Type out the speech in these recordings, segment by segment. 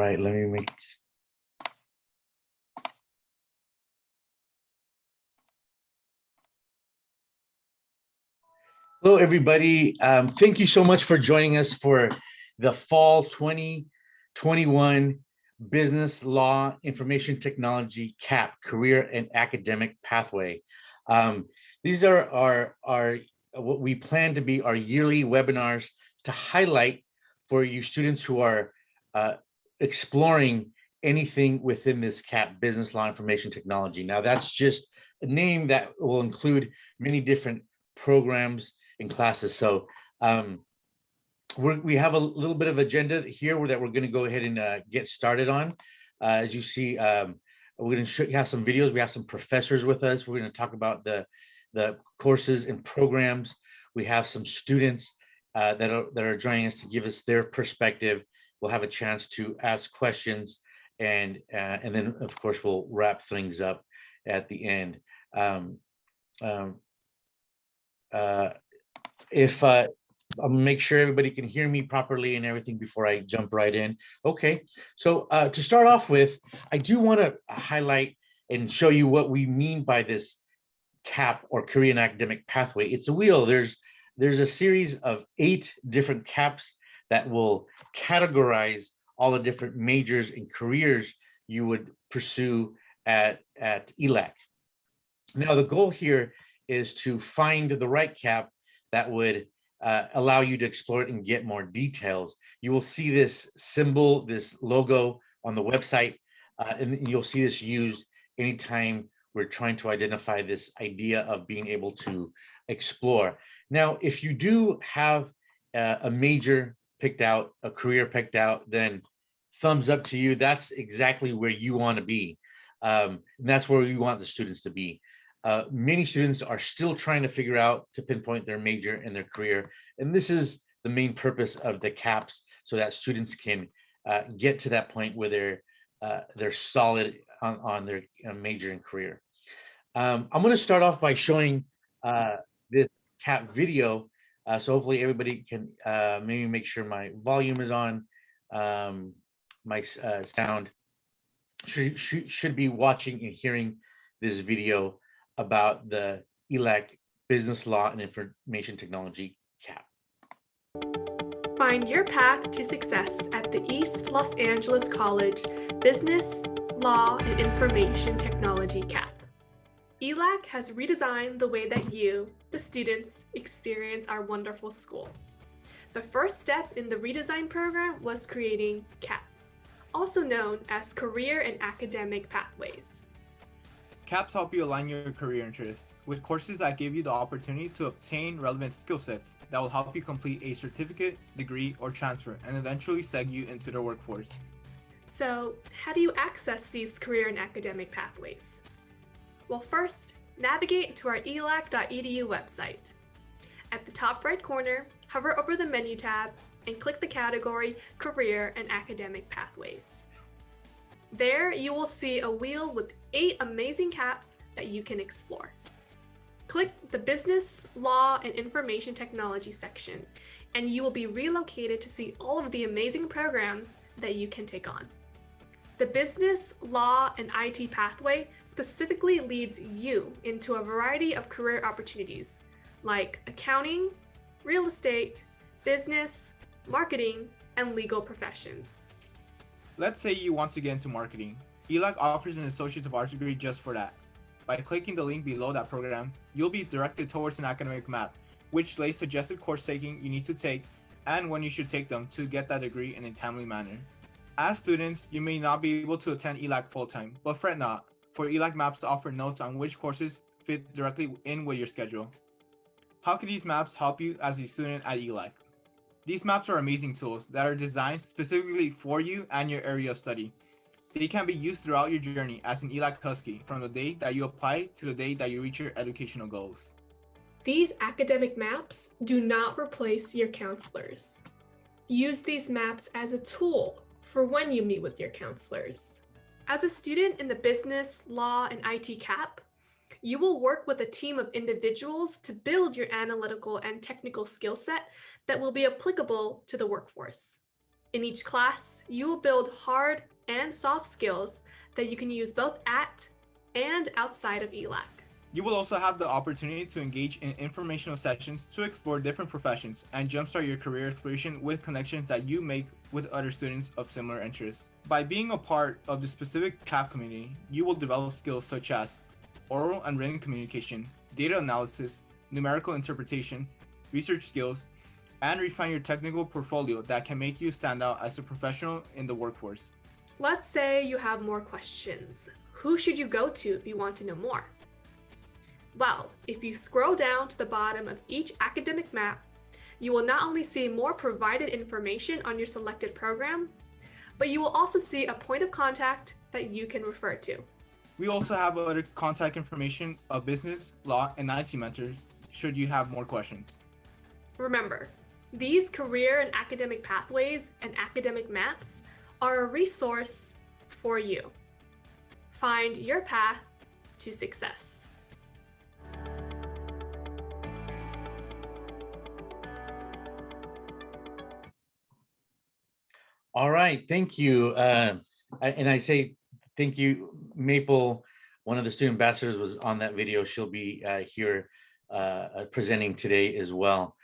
right, let me make. Hello, everybody. Thank you so much for joining us for the Fall 2021 Business Law Information Technology CAP Career and Academic Pathway. These are our what we plan to be our yearly webinars to highlight for you students who are exploring anything within this CAP, Business Law Information Technology. Now, that's just a name that will include many different programs and classes. So we have a little bit of agenda here that we're going to go ahead and get started on. As you see, we're going to have some videos. We have some professors with us. We're going to talk about the courses and programs. We have some students that are joining us to give us their perspective. We'll have a chance to ask questions, and then of course we'll wrap things up at the end. If I'll make sure everybody can hear me properly and everything before I jump right in. Okay, so to start off with, I do want to highlight and show you what we mean by this CAP, or Career and Academic Pathway. It's a wheel. There's a series of 8 different CAPs that will categorize all the different majors and careers you would pursue at ELAC. Now, the goal here is to find the right CAP that would allow you to explore it and get more details. You will see this symbol, this logo on the website, and you'll see this used anytime we're trying to identify this idea of being able to explore. Now, if you do have a major picked out, a career picked out, then thumbs up to you. That's exactly where you want to be. And that's where we want the students to be. Many students are still trying to figure out to pinpoint their major and their career. And this is the main purpose of the CAPs, so that students can get to that point where they're solid on their major and career. I'm going to start off by showing this CAP video. So hopefully everybody can maybe make sure my volume is on, my sound. Should be watching and hearing this video about the ELAC Business Law and Information Technology CAP. Find your path to success at the East Los Angeles College Business, Law, and Information Technology CAP. ELAC has redesigned the way that you, the students, experience our wonderful school. The first step in the redesign program was creating CAPs, also known as Career and Academic Pathways. CAPs help you align your career interests with courses that give you the opportunity to obtain relevant skill sets that will help you complete a certificate, degree, or transfer, and eventually seg you into the workforce. So, how do you access these career and academic pathways? Well, first, navigate to our elac.edu website. At the top right corner, hover over the menu tab and click the category Career and Academic Pathways. There, you will see a wheel with 8 amazing CAPs that you can explore. Click the Business, Law, and Information Technology section, and you will be relocated to see all of the amazing programs that you can take on. The Business, Law, and IT pathway specifically leads you into a variety of career opportunities like accounting, real estate, business, marketing, and legal professions. Let's say you want to get into marketing. ELAC offers an Associate of Arts degree just for that. By clicking the link below that program, you'll be directed towards an academic map, which lays suggested course taking you need to take and when you should take them to get that degree in a timely manner. As students, you may not be able to attend ELAC full-time, but fret not, for ELAC maps to offer notes on which courses fit directly in with your schedule. How can these maps help you as a student at ELAC? These maps are amazing tools that are designed specifically for you and your area of study. They can be used throughout your journey as an ELAC Husky, from the day that you apply to the day that you reach your educational goals. These academic maps do not replace your counselors. Use these maps as a tool for when you meet with your counselors. As a student in the Business, Law, and IT CAP, you will work with a team of individuals to build your analytical and technical skill set that will be applicable to the workforce. In each class, you will build hard and soft skills that you can use both at and outside of ELAC. You will also have the opportunity to engage in informational sessions to explore different professions and jumpstart your career exploration with connections that you make with other students of similar interests. By being a part of the specific CAP community, you will develop skills such as oral and written communication, data analysis, numerical interpretation, research skills, and refine your technical portfolio that can make you stand out as a professional in the workforce. Let's say you have more questions. Who should you go to if you want to know more? Well, if you scroll down to the bottom of each academic map, you will not only see more provided information on your selected program, but you will also see a point of contact that you can refer to. We also have other contact information of business, law, and IT mentors should you have more questions. Remember, these career and academic pathways and academic maps are a resource for you. Find your path to success. All right, thank you. And I say thank you, Maple. One of the student ambassadors was on that video. She'll be here presenting today as well.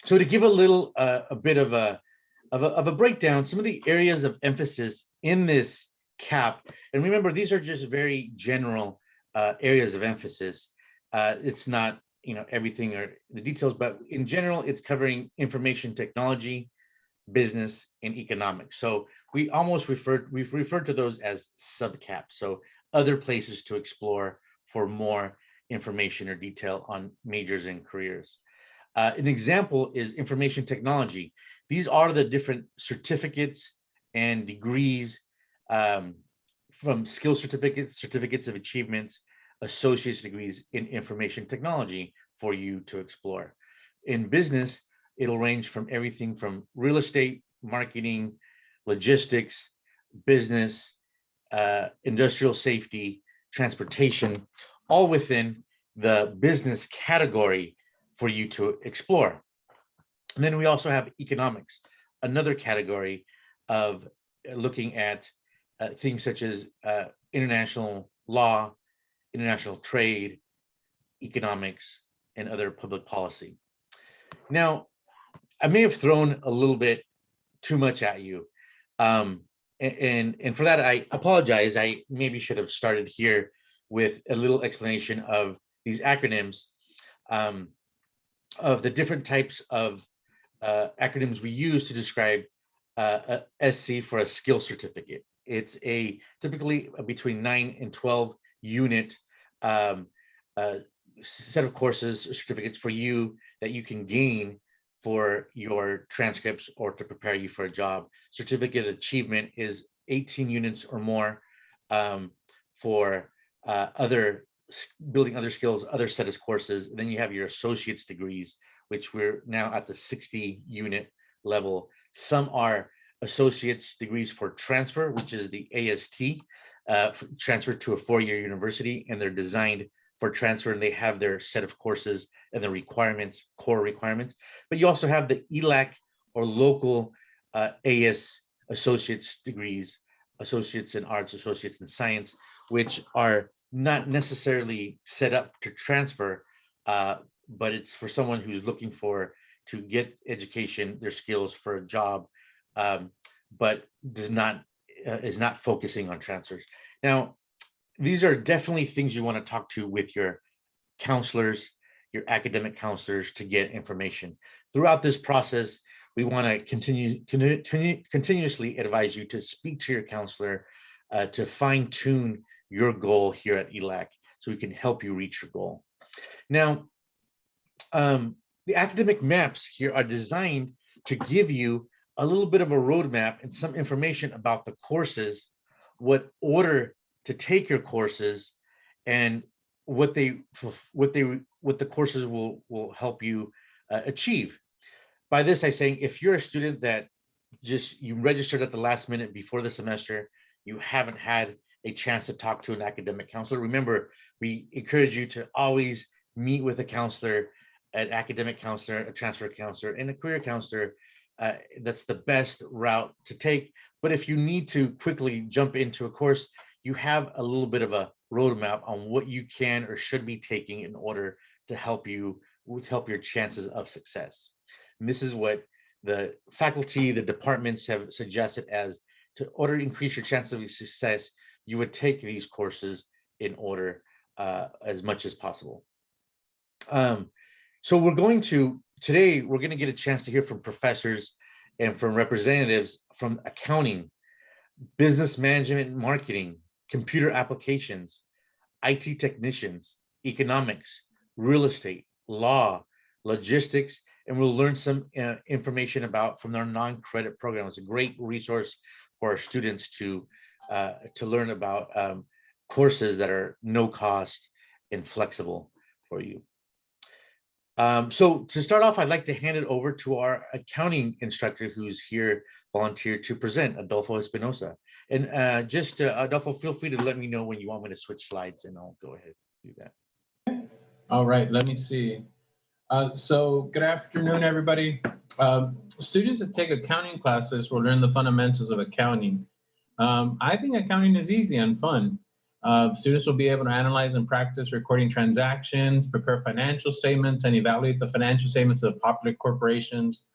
So to give a bit of a breakdown, some of the areas of emphasis in this CAP, and remember, these are just very general areas of emphasis. It's not, everything or the details, but in general, it's covering information technology, business, and economics. So we've referred to those as subcaps. So other places to explore for more information or detail on majors and careers. An example is information technology. These are the different certificates and degrees, from skill certificates, certificates of achievements, associate's degrees in information technology for you to explore. In business, it'll range from everything from real estate, marketing, logistics, business, industrial safety, transportation, all within the business category for you to explore. And then we also have economics, another category of looking at things such as international law, international trade, economics, and other public policy. Now, I may have thrown a little bit too much at you. And for that, I apologize. I maybe should have started here with a little explanation of these acronyms, of the different types of acronyms we use to describe a SC for a skill certificate. It's a typically between 9 and 12 unit set of courses or certificates for you that you can gain for your transcripts or to prepare you for a job. Certificate achievement is 18 units or more for building other skills, other set of courses. And then you have your associate's degrees, which we're now at the 60 unit level. Some are associate's degrees for transfer, which is the AST, transfer to a 4-year university, and they're designed for transfer, and they have their set of courses and the requirements, core requirements. But you also have the ELAC or local AS associate's degrees, associates in arts, associates in science, which are not necessarily set up to transfer, but it's for someone who's looking to get education, their skills for a job, but is not focusing on transfers. Now, these are definitely things you want to talk to with your counselors, your academic counselors, to get information. Throughout this process, we want to continuously advise you to speak to your counselor to fine tune your goal here at ELAC so we can help you reach your goal. Now, the academic maps here are designed to give you a little bit of a roadmap and some information about the courses, what order to take your courses, and what the courses will help you achieve. By this, I'm saying if you're a student that you registered at the last minute before the semester, you haven't had a chance to talk to an academic counselor, remember, we encourage you to always meet with a counselor, an academic counselor, a transfer counselor, and a career counselor that's the best route to take. But if you need to quickly jump into a course, you have a little bit of a roadmap on what you can or should be taking in order to help your chances of success. And this is what the faculty, the departments have suggested as to order to increase your chances of success, you would take these courses in order as much as possible. So today we're going to get a chance to hear from professors and from representatives from accounting, business management and marketing, computer applications, IT technicians, economics, real estate, law, logistics, and we'll learn some information from our non-credit program. It's a great resource for our students to learn about courses that are no cost and flexible for you. So to start off, I'd like to hand it over to our accounting instructor who's here volunteered to present, Adolfo Espinosa. And Adolfo, feel free to let me know when you want me to switch slides and I'll go ahead and do that. All right, let me see. So good afternoon, everybody. Students that take accounting classes will learn the fundamentals of accounting. I think accounting is easy and fun. Students will be able to analyze and practice recording transactions, prepare financial statements, and evaluate the financial statements of popular corporations.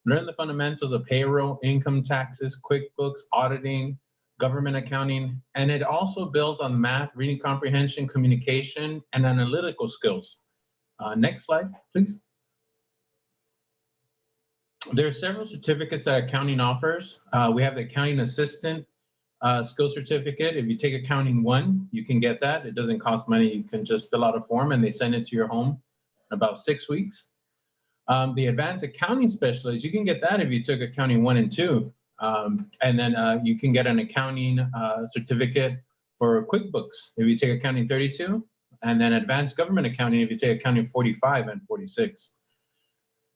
Learn the fundamentals of payroll, income taxes, QuickBooks, auditing, government accounting, and it also builds on math, reading comprehension, communication, and analytical skills. Next slide, please. There are several certificates that accounting offers. We have the accounting assistant skill certificate. If you take accounting 1, you can get that. It doesn't cost money. You can just fill out a form and they send it to your home in about 6 weeks. The advanced accounting specialist, you can get that if you took accounting 1 and 2. And then you can get an accounting certificate for QuickBooks if you take accounting 32, and then advanced government accounting if you take accounting 45 and 46.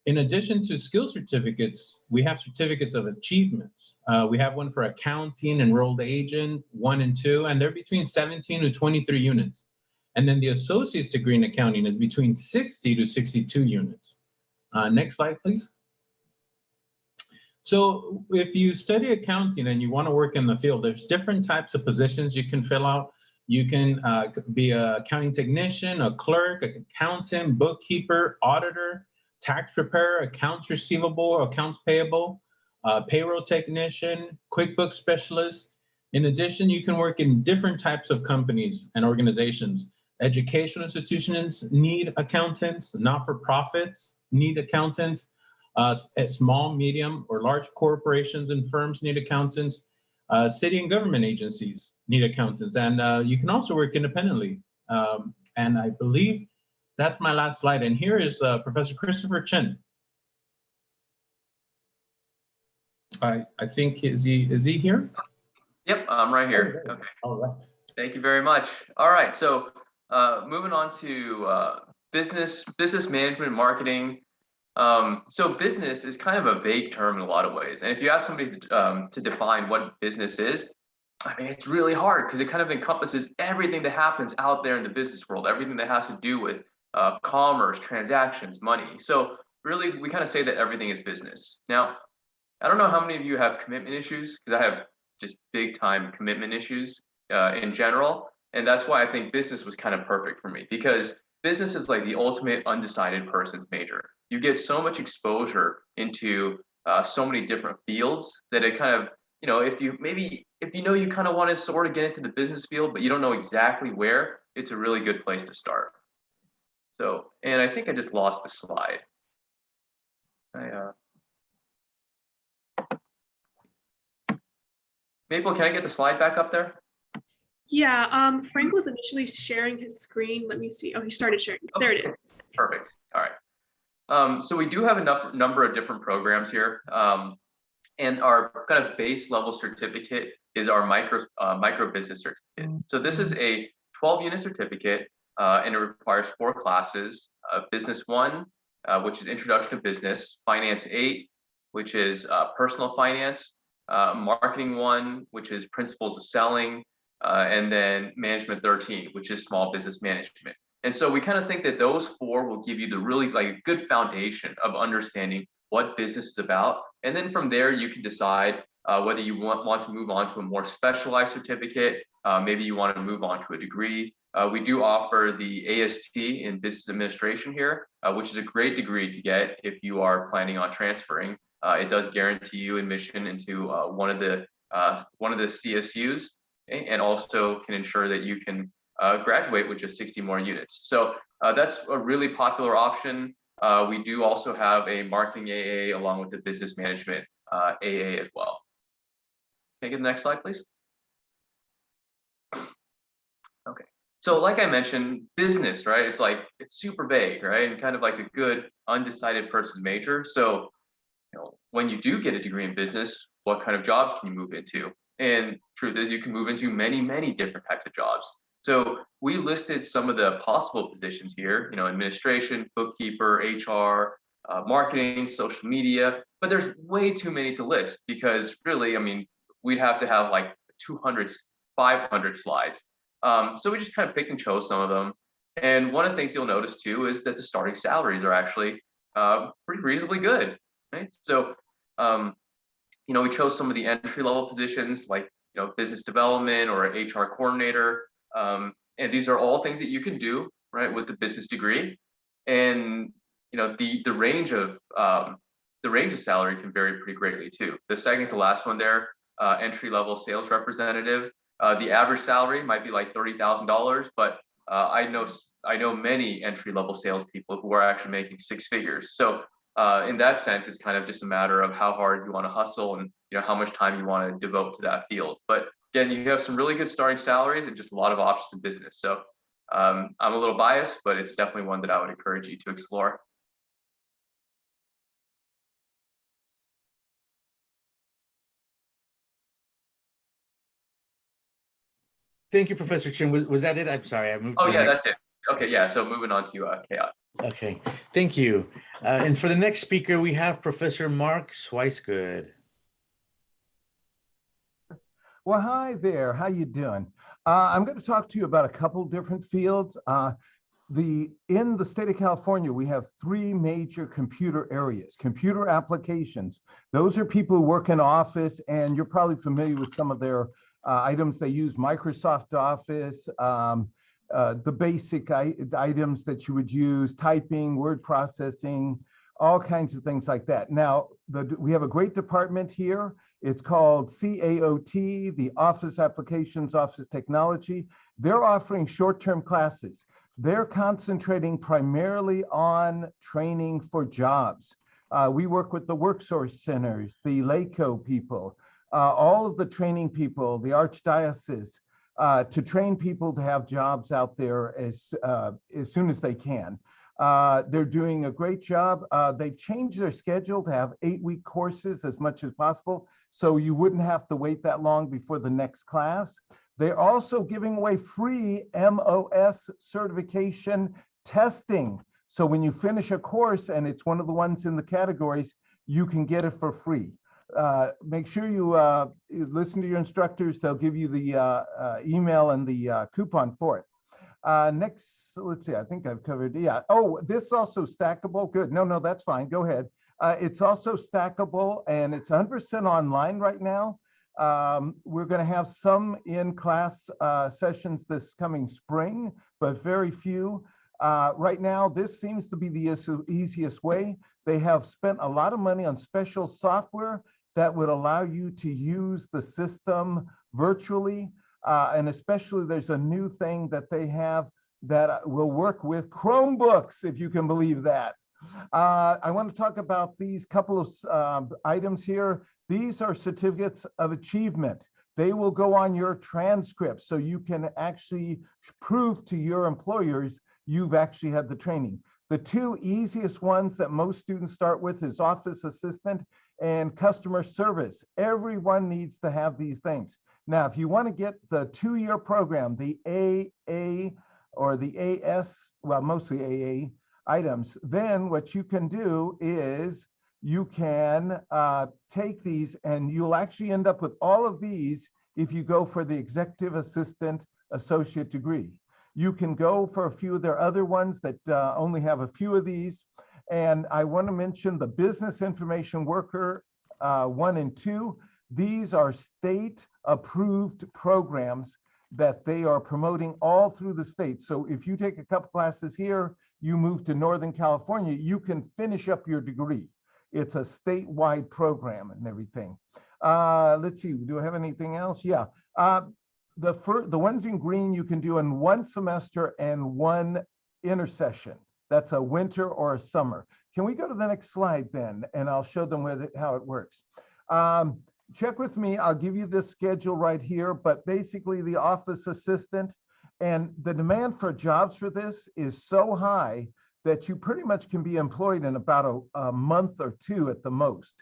In addition to skill certificates, we have certificates of achievements. We have one for accounting, enrolled agent, 1 and 2, and they're between 17 to 23 units. And then the associate's degree in accounting is between 60 to 62 units. Next slide, please. So if you study accounting and you want to work in the field, there's different types of positions you can fill out. You can be an accounting technician, a clerk, an accountant, bookkeeper, auditor, tax preparer, accounts receivable, accounts payable, payroll technician, QuickBooks specialist. In addition, you can work in different types of companies and organizations. Educational institutions need accountants, not-for-profits need accountants, small, medium, or large corporations and firms need accountants, city and government agencies need accountants, and you can also work independently. And I believe that's my last slide. And here is Professor Christopher Chen. I think, is he here? Yep, I'm right here. Okay. All right. Thank you very much. All right, so moving on to business management and marketing. So business is kind of a vague term in a lot of ways. And if you ask somebody to define what business is, I mean, it's really hard because it kind of encompasses everything that happens out there in the business world, everything that has to do with commerce, transactions, money. So really, we kind of say that everything is business. Now, I don't know how many of you have commitment issues, because I have just big time commitment issues in general. And that's why I think business was kind of perfect for me, because business is like the ultimate undecided person's major. You get so much exposure into so many different fields that it kind of, you know, if you know you kind of want to sort of get into the business field, but you don't know exactly where, it's a really good place to start. So, and I think I just lost the slide. Maple, can I get the slide back up there? Yeah, Frank was initially sharing his screen. Let me see. Oh, he started sharing. There it is. Perfect. All right. So we do have a number of different programs here. And our kind of base level certificate is our micro business certificate. So this is a 12-unit certificate, and it requires 4 classes: Business 1, which is Introduction to Business; Finance 8, which is Personal Finance; Marketing 1, which is Principles of Selling; and then Management 13, which is Small Business Management. And so we kind of think that those 4 will give you the really like good foundation of understanding what business is about. And then from there, you can decide whether you want to move on to a more specialized certificate. Maybe you want to move on to a degree. We do offer the AST in business administration here, which is a great degree to get if you are planning on transferring. It does guarantee you admission into one of the CSUs, okay, and also can ensure that you can graduate with just 60 more units. So that's a really popular option. We do also have a marketing AA along with the business management AA as well. Can I get the next slide, please? Okay. So like I mentioned, business, right? It's super vague, right? And kind of like a good undecided person's major. So, when you do get a degree in business, what kind of jobs can you move into? And truth is, you can move into many, many different types of jobs. So we listed some of the possible positions here, administration, bookkeeper, HR, marketing, social media, but there's way too many to list because really, I mean, we'd have to have like 200, 500 slides. So we just kind of picked and chose some of them. And one of the things you'll notice too is that the starting salaries are actually pretty reasonably good, right? So, we chose some of the entry level positions like, business development or an HR coordinator. And these are all things that you can do, right, with the business degree. And, the range of salary can vary pretty greatly too. The second to last one there, entry level sales representative. The average salary might be like $30,000, but I know many entry level salespeople who are actually making six figures. So in that sense, it's kind of just a matter of how hard you want to hustle and how much time you want to devote to that field. But again, you have some really good starting salaries and just a lot of options in business. So I'm a little biased, but it's definitely one that I would encourage you to explore. Thank you, Professor Chin. Was that it? I'm sorry, I moved. Oh yeah, that's it. Okay, yeah. So moving on to Chaos. Okay, thank you. And for the next speaker, we have Professor Mark Swicegood. Well, hi there. How you doing? I'm going to talk to you about a couple different fields. In the state of California, we have three major computer areas. Computer applications. Those are people who work in office, and you're probably familiar with some of their items. They use Microsoft Office, the basic items that you would use, typing, word processing, all kinds of things like that. Now, we have a great department here. It's called CAOT, the Office Applications, Office Technology. They're offering short-term classes. They're concentrating primarily on training for jobs. We work with the WorkSource centers, the LACO people, all of the training people, the Archdiocese, to train people to have jobs out there as soon as they can. They're doing a great job. They've changed their schedule to have 8-week courses as much as possible, so you wouldn't have to wait that long before the next class. They're also giving away free MOS certification testing. So when you finish a course and it's one of the ones in the categories, you can get it for free. Make sure you listen to your instructors. They'll give you the email and the coupon for it. Next, let's see, I think I've covered, yeah. Oh, this also stackable, good. No, that's fine, go ahead. It's also stackable and it's 100% online right now. We're gonna have some in-class sessions this coming spring, but very few. Right now, this seems to be the easiest way. They have spent a lot of money on special software that would allow you to use the system virtually. And especially there's a new thing that they have that will work with Chromebooks, if you can believe that. I want to talk about these couple of items here. These are certificates of achievement. They will go on your transcript so you can actually prove to your employers you've actually had the training. The two easiest ones that most students start with is office assistant and customer service. Everyone needs to have these things. Now, if you want to get the 2-year program, the AA or the AS, well, mostly AA items, then what you can do is you can take these and you'll actually end up with all of these if you go for the executive assistant associate degree. You can go for a few of their other ones that only have a few of these. And I want to mention the Business Information Worker 1 and 2. These are state-approved programs that they are promoting all through the state. So if you take a couple classes here, you move to Northern California, you can finish up your degree. It's a statewide program and everything. Let's see, do I have anything else? Yeah. The ones in green you can do in one semester and one intersession. That's a winter or a summer. Can we go to the next slide then? And I'll show them how it works. Check with me. I'll give you this schedule right here, but basically the office assistant and the demand for jobs for this is so high that you pretty much can be employed in about a month or two at the most.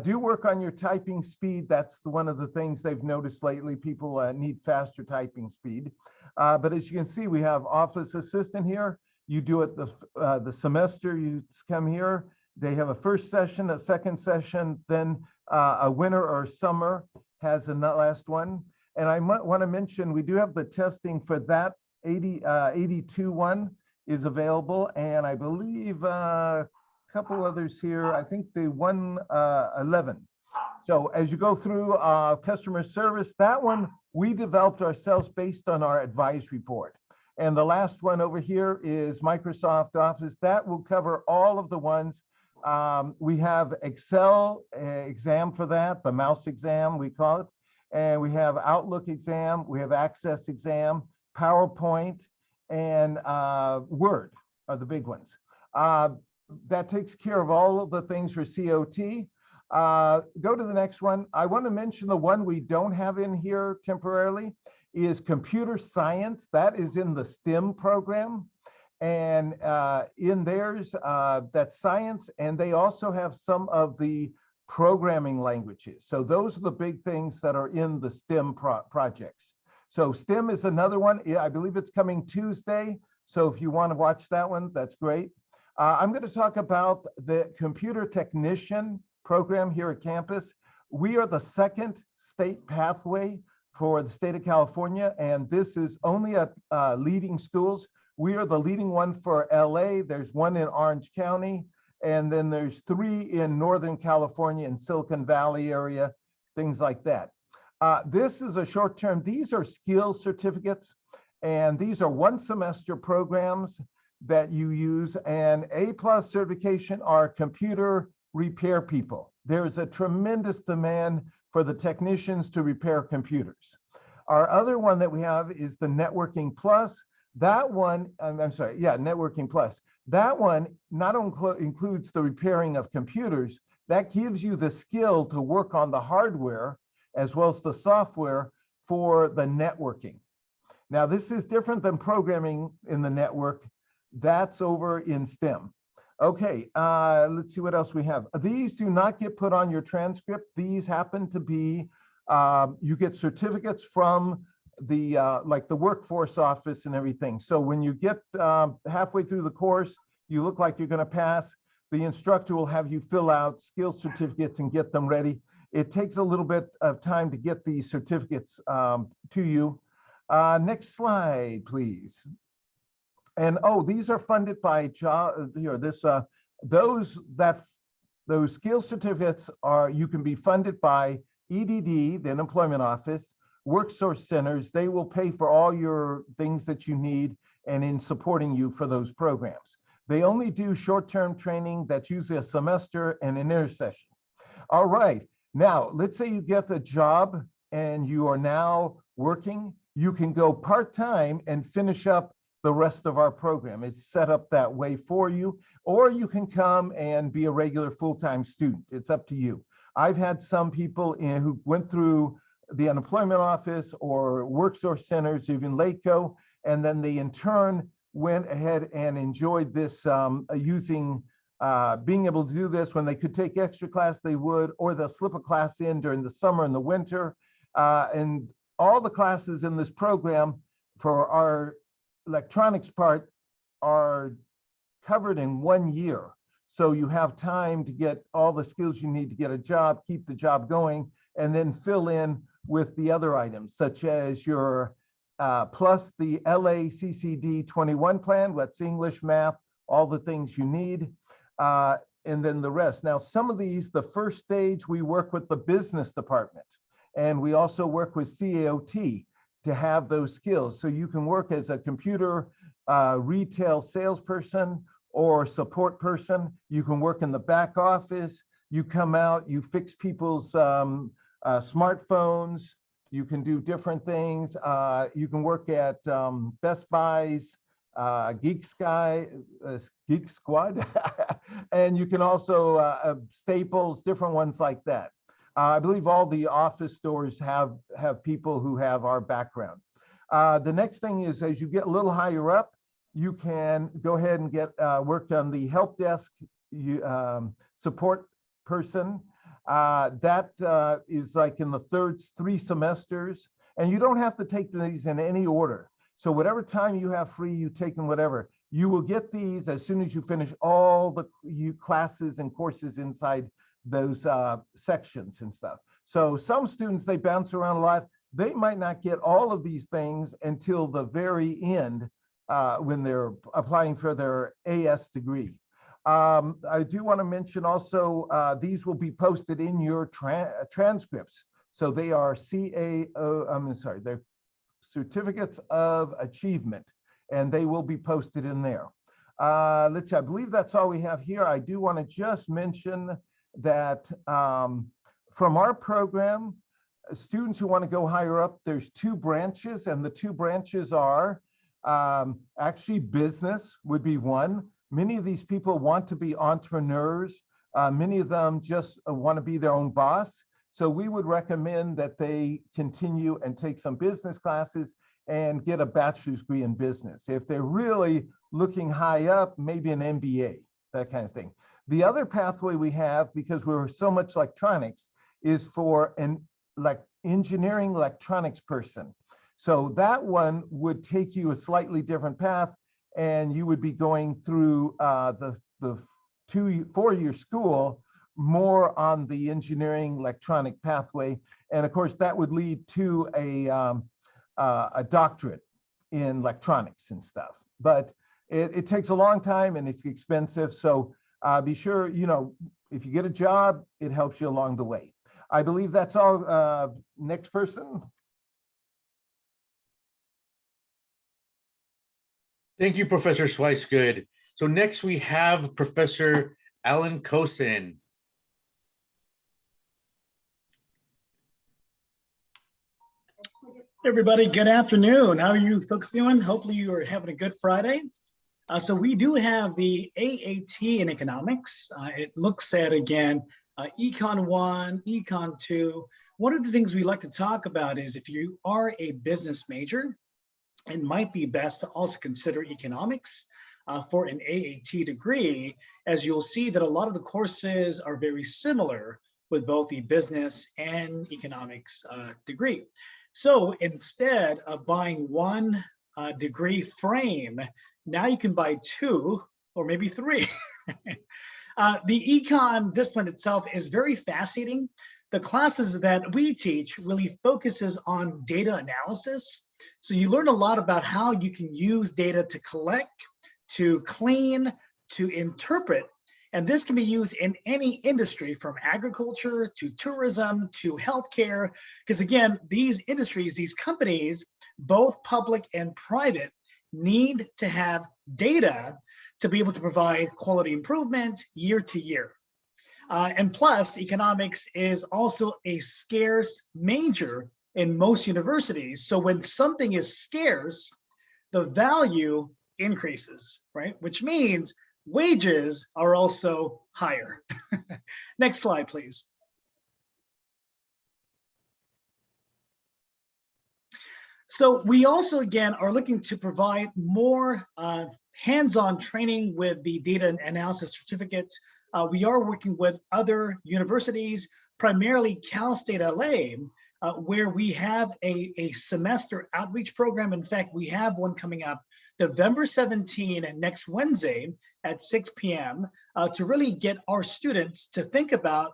Do work on your typing speed. That's one of the things they've noticed lately. People need faster typing speed. But as you can see, we have office assistant here. You do it the semester, you come here. They have a first session, a second session, then a winter or summer has a last one. And I might want to mention, we do have the testing for that 82 one is available. And I believe a couple others here, I think the 111. So as you go through customer service, that one we developed ourselves based on our advisory board. And the last one over here is Microsoft Office. That will cover all of the ones. We have Excel exam for that, the mouse exam, we call it. And we have Outlook exam, we have Access exam, PowerPoint, and Word are the big ones. That takes care of all of the things for COT. Go to the next one. I want to mention the one we don't have in here temporarily is computer science. That is in the STEM program. And in theirs, that's science. And they also have some of the programming languages. So those are the big things that are in the STEM projects. So STEM is another one. I believe it's coming Tuesday. So if you want to watch that one, that's great. I'm going to talk about the computer technician program here at campus. We are the second state pathway for the state of California, and this is only at leading schools. We are the leading one for LA. There's one in Orange County, and then there's 3 in Northern California and Silicon Valley area, things like that. This is a short term. These are skills certificates, and these are 1 semester programs that you use, and A+ certification are computer repair people. There's a tremendous demand for the technicians to repair computers. Our other one that we have is the Networking Plus. That one, Networking Plus. That one not only includes the repairing of computers, that gives you the skill to work on the hardware as well as the software for the networking. Now, this is different than programming in the network. That's over in STEM. Okay, let's see what else we have. These do not get put on your transcript. These happen to be, you get certificates from the like the workforce office and everything. So when you get halfway through the course, you look like you're going to pass. The instructor will have you fill out skills certificates and get them ready. It takes a little bit of time to get these certificates to you. Next slide, please. And these are funded by those skill certificates are, you can be funded by EDD, the Unemployment Office, WorkSource centers. They will pay for all your things that you need and in supporting you for those programs. They only do short-term training that's usually a semester and an intersession. All right, now let's say you get the job and you are now working. You can go part-time and finish up the rest of our program. It's set up that way for you, or you can come and be a regular full-time student. It's up to you. I've had some people who went through the Unemployment Office or WorkSource centers, even LATCO, and then they in turn went ahead and enjoyed this being able to do this. When they could take extra class, they would, or they'll slip a class in during the summer and the winter. And all the classes in this program for our electronics part are covered in 1 year. So you have time to get all the skills you need to get a job, keep the job going, and then fill in with the other items, such as your plus the LACCD 21 plan, that's English, math, all the things you need. and then the rest. Now, some of these, the first stage, we work with the business department, and we also work with CAOT to have those skills. So you can work as a computer retail salesperson or support person. You can work in the back office. You come out, you fix people's smartphones. You can do different things. You can work at Best Buy's, Geek Squad, and you can also Staples, different ones like that. I believe all the office stores have people who have our background. The next thing is, as you get a little higher up, you can go ahead and get work on the help desk support person. That is like in the third 3 semesters, and you don't have to take these in any order. So whatever time you have free, you take them, whatever. You will get these as soon as you finish all the classes and courses inside those sections and stuff. So some students, they bounce around a lot. They might not get all of these things until the very end when they're applying for their AS degree. I do want to mention also, these will be posted in your transcripts. So they are they're certificates of achievement, and they will be posted in there. Let's see, I believe that's all we have here. I do want to just mention that from our program, students who want to go higher up, there's 2 branches, and the 2 branches are actually business would be one. Many of these people want to be entrepreneurs. Many of them just want to be their own boss. So we would recommend that they continue and take some business classes and get a bachelor's degree in business. If they're really looking high up, maybe an MBA, that kind of thing. The other pathway we have, because we're so much electronics, is for an engineering electronics person. So that one would take you a slightly different path, and you would be going through the 4-year school more on the engineering electronic pathway. And of course, that would lead to a doctorate in electronics and stuff. But it takes a long time and it's expensive. So be sure, if you get a job, it helps you along the way. I believe that's all. Next person. Thank you, Professor Swicegood. So next we have Professor Alan Kosin. Everybody, good afternoon. How are you folks doing? Hopefully you are having a good Friday. So we do have the AAT in economics. It looks at, again, Econ 1, Econ 2. One of the things we like to talk about is if you are a business major, it might be best to also consider economics for an AAT degree, as you'll see that a lot of the courses are very similar with both the business and economics degree. So instead of buying one degree frame, now you can buy 2 or maybe 3. The econ discipline itself is very fascinating. The classes that we teach really focuses on data analysis. So you learn a lot about how you can use data to collect, to clean, to interpret. And this can be used in any industry, from agriculture to tourism to healthcare. Because again, these industries, these companies, both public and private, need to have data to be able to provide quality improvement year to year. And plus, economics is also a scarce major in most universities. So when something is scarce, the value increases, right? Which means wages are also higher. Next slide, please. So we also, again, are looking to provide more hands-on training with the data analysis certificate. We are working with other universities, primarily Cal State LA, where we have a semester outreach program. In fact, we have one coming up November 17 and next Wednesday at 6 p.m. To really get our students to think about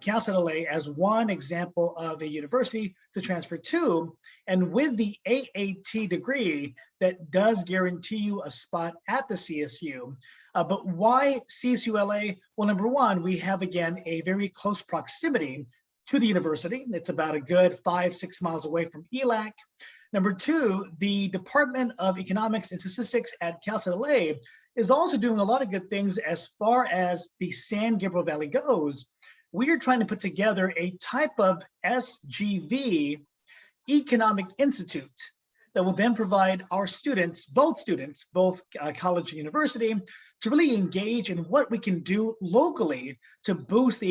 Cal State LA as one example of a university to transfer to. And with the AAT degree, that does guarantee you a spot at the CSU. But why CSU LA? Well, number one, we have, again, a very close proximity to the university. It's about a good 5-6 miles away from ELAC. Number two, the Department of Economics and Statistics at Cal State LA is also doing a lot of good things as far as the San Gabriel Valley goes. We are trying to put together a type of SGV economic institute that will then provide our students, both college and university, to really engage in what we can do locally to boost the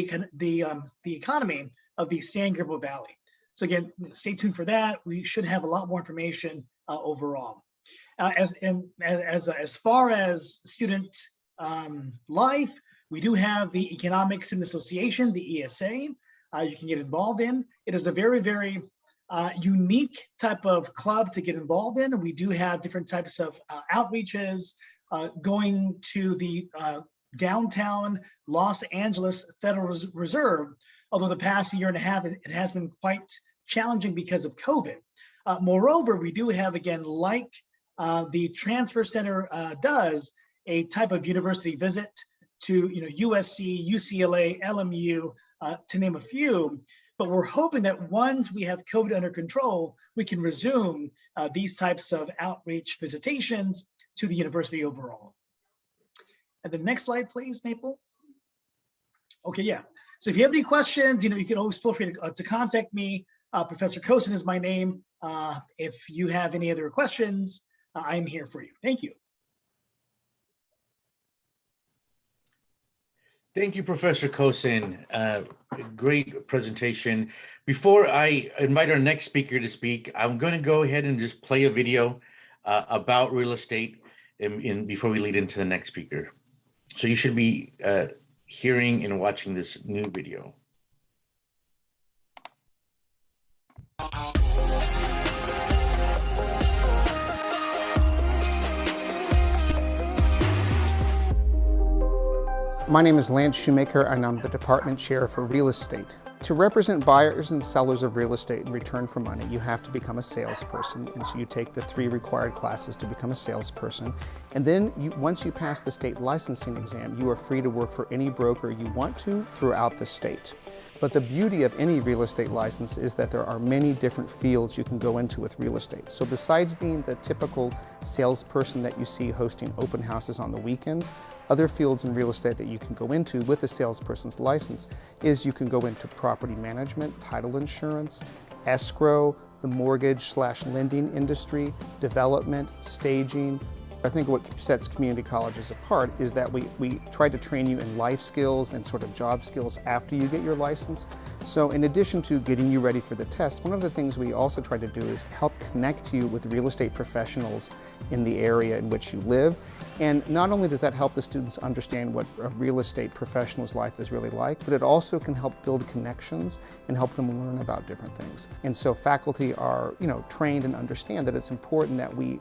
economy of the San Gabriel Valley. So again, stay tuned for that. We should have a lot more information overall. As far as student life, we do have the Economic Student Association, the ESA. You can get involved in. It is a very, very unique type of club to get involved in. We do have different types of outreaches, going to the downtown Los Angeles Federal Reserve, although the past year and a half, it has been quite challenging because of COVID. Moreover, we do have, again, like the Transfer Center does, a type of university visit to USC, UCLA, LMU, to name a few. But we're hoping that once we have COVID under control, we can resume these types of outreach visitations to the university overall. And the next slide, please, Maple. Okay, yeah. So if you have any questions, you can always feel free to contact me. Professor Kosin is my name. If you have any other questions, I'm here for you. Thank you. Thank you, Professor Kosin. Great presentation. Before I invite our next speaker to speak, I'm going to go ahead and just play a video about real estate before we lead into the next speaker. So you should be hearing and watching this new video. My name is Lance Shoemaker, and I'm the Department Chair for Real Estate. To represent buyers and sellers of real estate in return for money, you have to become a salesperson, and so you take the 3 required classes to become a salesperson. And then once you pass the state licensing exam, you are free to work for any broker you want to throughout the state. But the beauty of any real estate license is that there are many different fields you can go into with real estate. So besides being the typical salesperson that you see hosting open houses on the weekends, other fields in real estate that you can go into with a salesperson's license is you can go into property management, title insurance, escrow, the mortgage/lending industry, development, staging. I think what sets community colleges apart is that we try to train you in life skills and sort of job skills after you get your license. So in addition to getting you ready for the test, one of the things we also try to do is help connect you with real estate professionals in the area in which you live. And not only does that help the students understand what a real estate professional's life is really like, but it also can help build connections and help them learn about different things. And so faculty are, trained and understand that it's important that we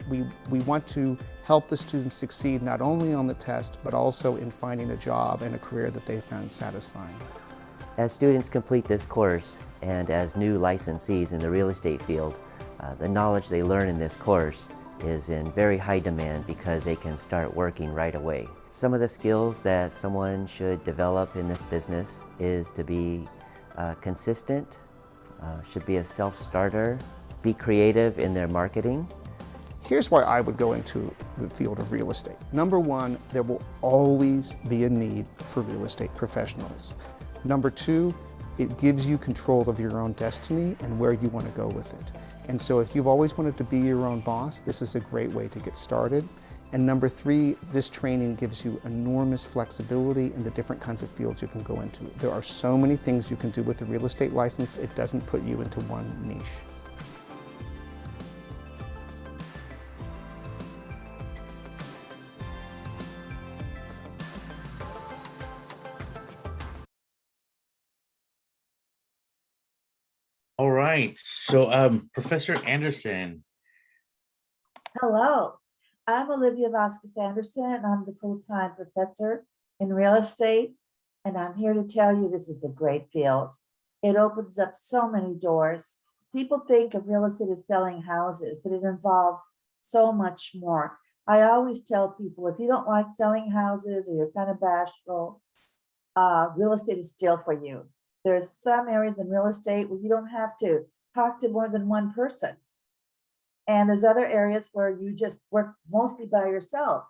want to help the students succeed not only on the test, but also in finding a job and a career that they found satisfying. As students complete this course and as new licensees in the real estate field, the knowledge they learn in this course is in very high demand because they can start working right away. Some of the skills that someone should develop in this business is to be consistent, should be a self-starter, be creative in their marketing. Here's why I would go into the field of real estate. Number one, there will always be a need for real estate professionals. Number two, it gives you control of your own destiny and where you want to go with it. And so if you've always wanted to be your own boss, this is a great way to get started. And number three, this training gives you enormous flexibility in the different kinds of fields you can go into. There are so many things you can do with a real estate license, it doesn't put you into one niche. All right, so Professor Anderson. Hello, I'm Olivia Vasquez Anderson, and I'm the full-time professor in real estate And I'm here to tell you this is a great field. It opens up so many doors. People think of real estate as selling houses, but it involves so much more. I always tell people, if you don't like selling houses or you're kind of bashful, real estate is still for you. There's some areas in real estate where you don't have to talk to more than one person. And there's other areas where you just work mostly by yourself.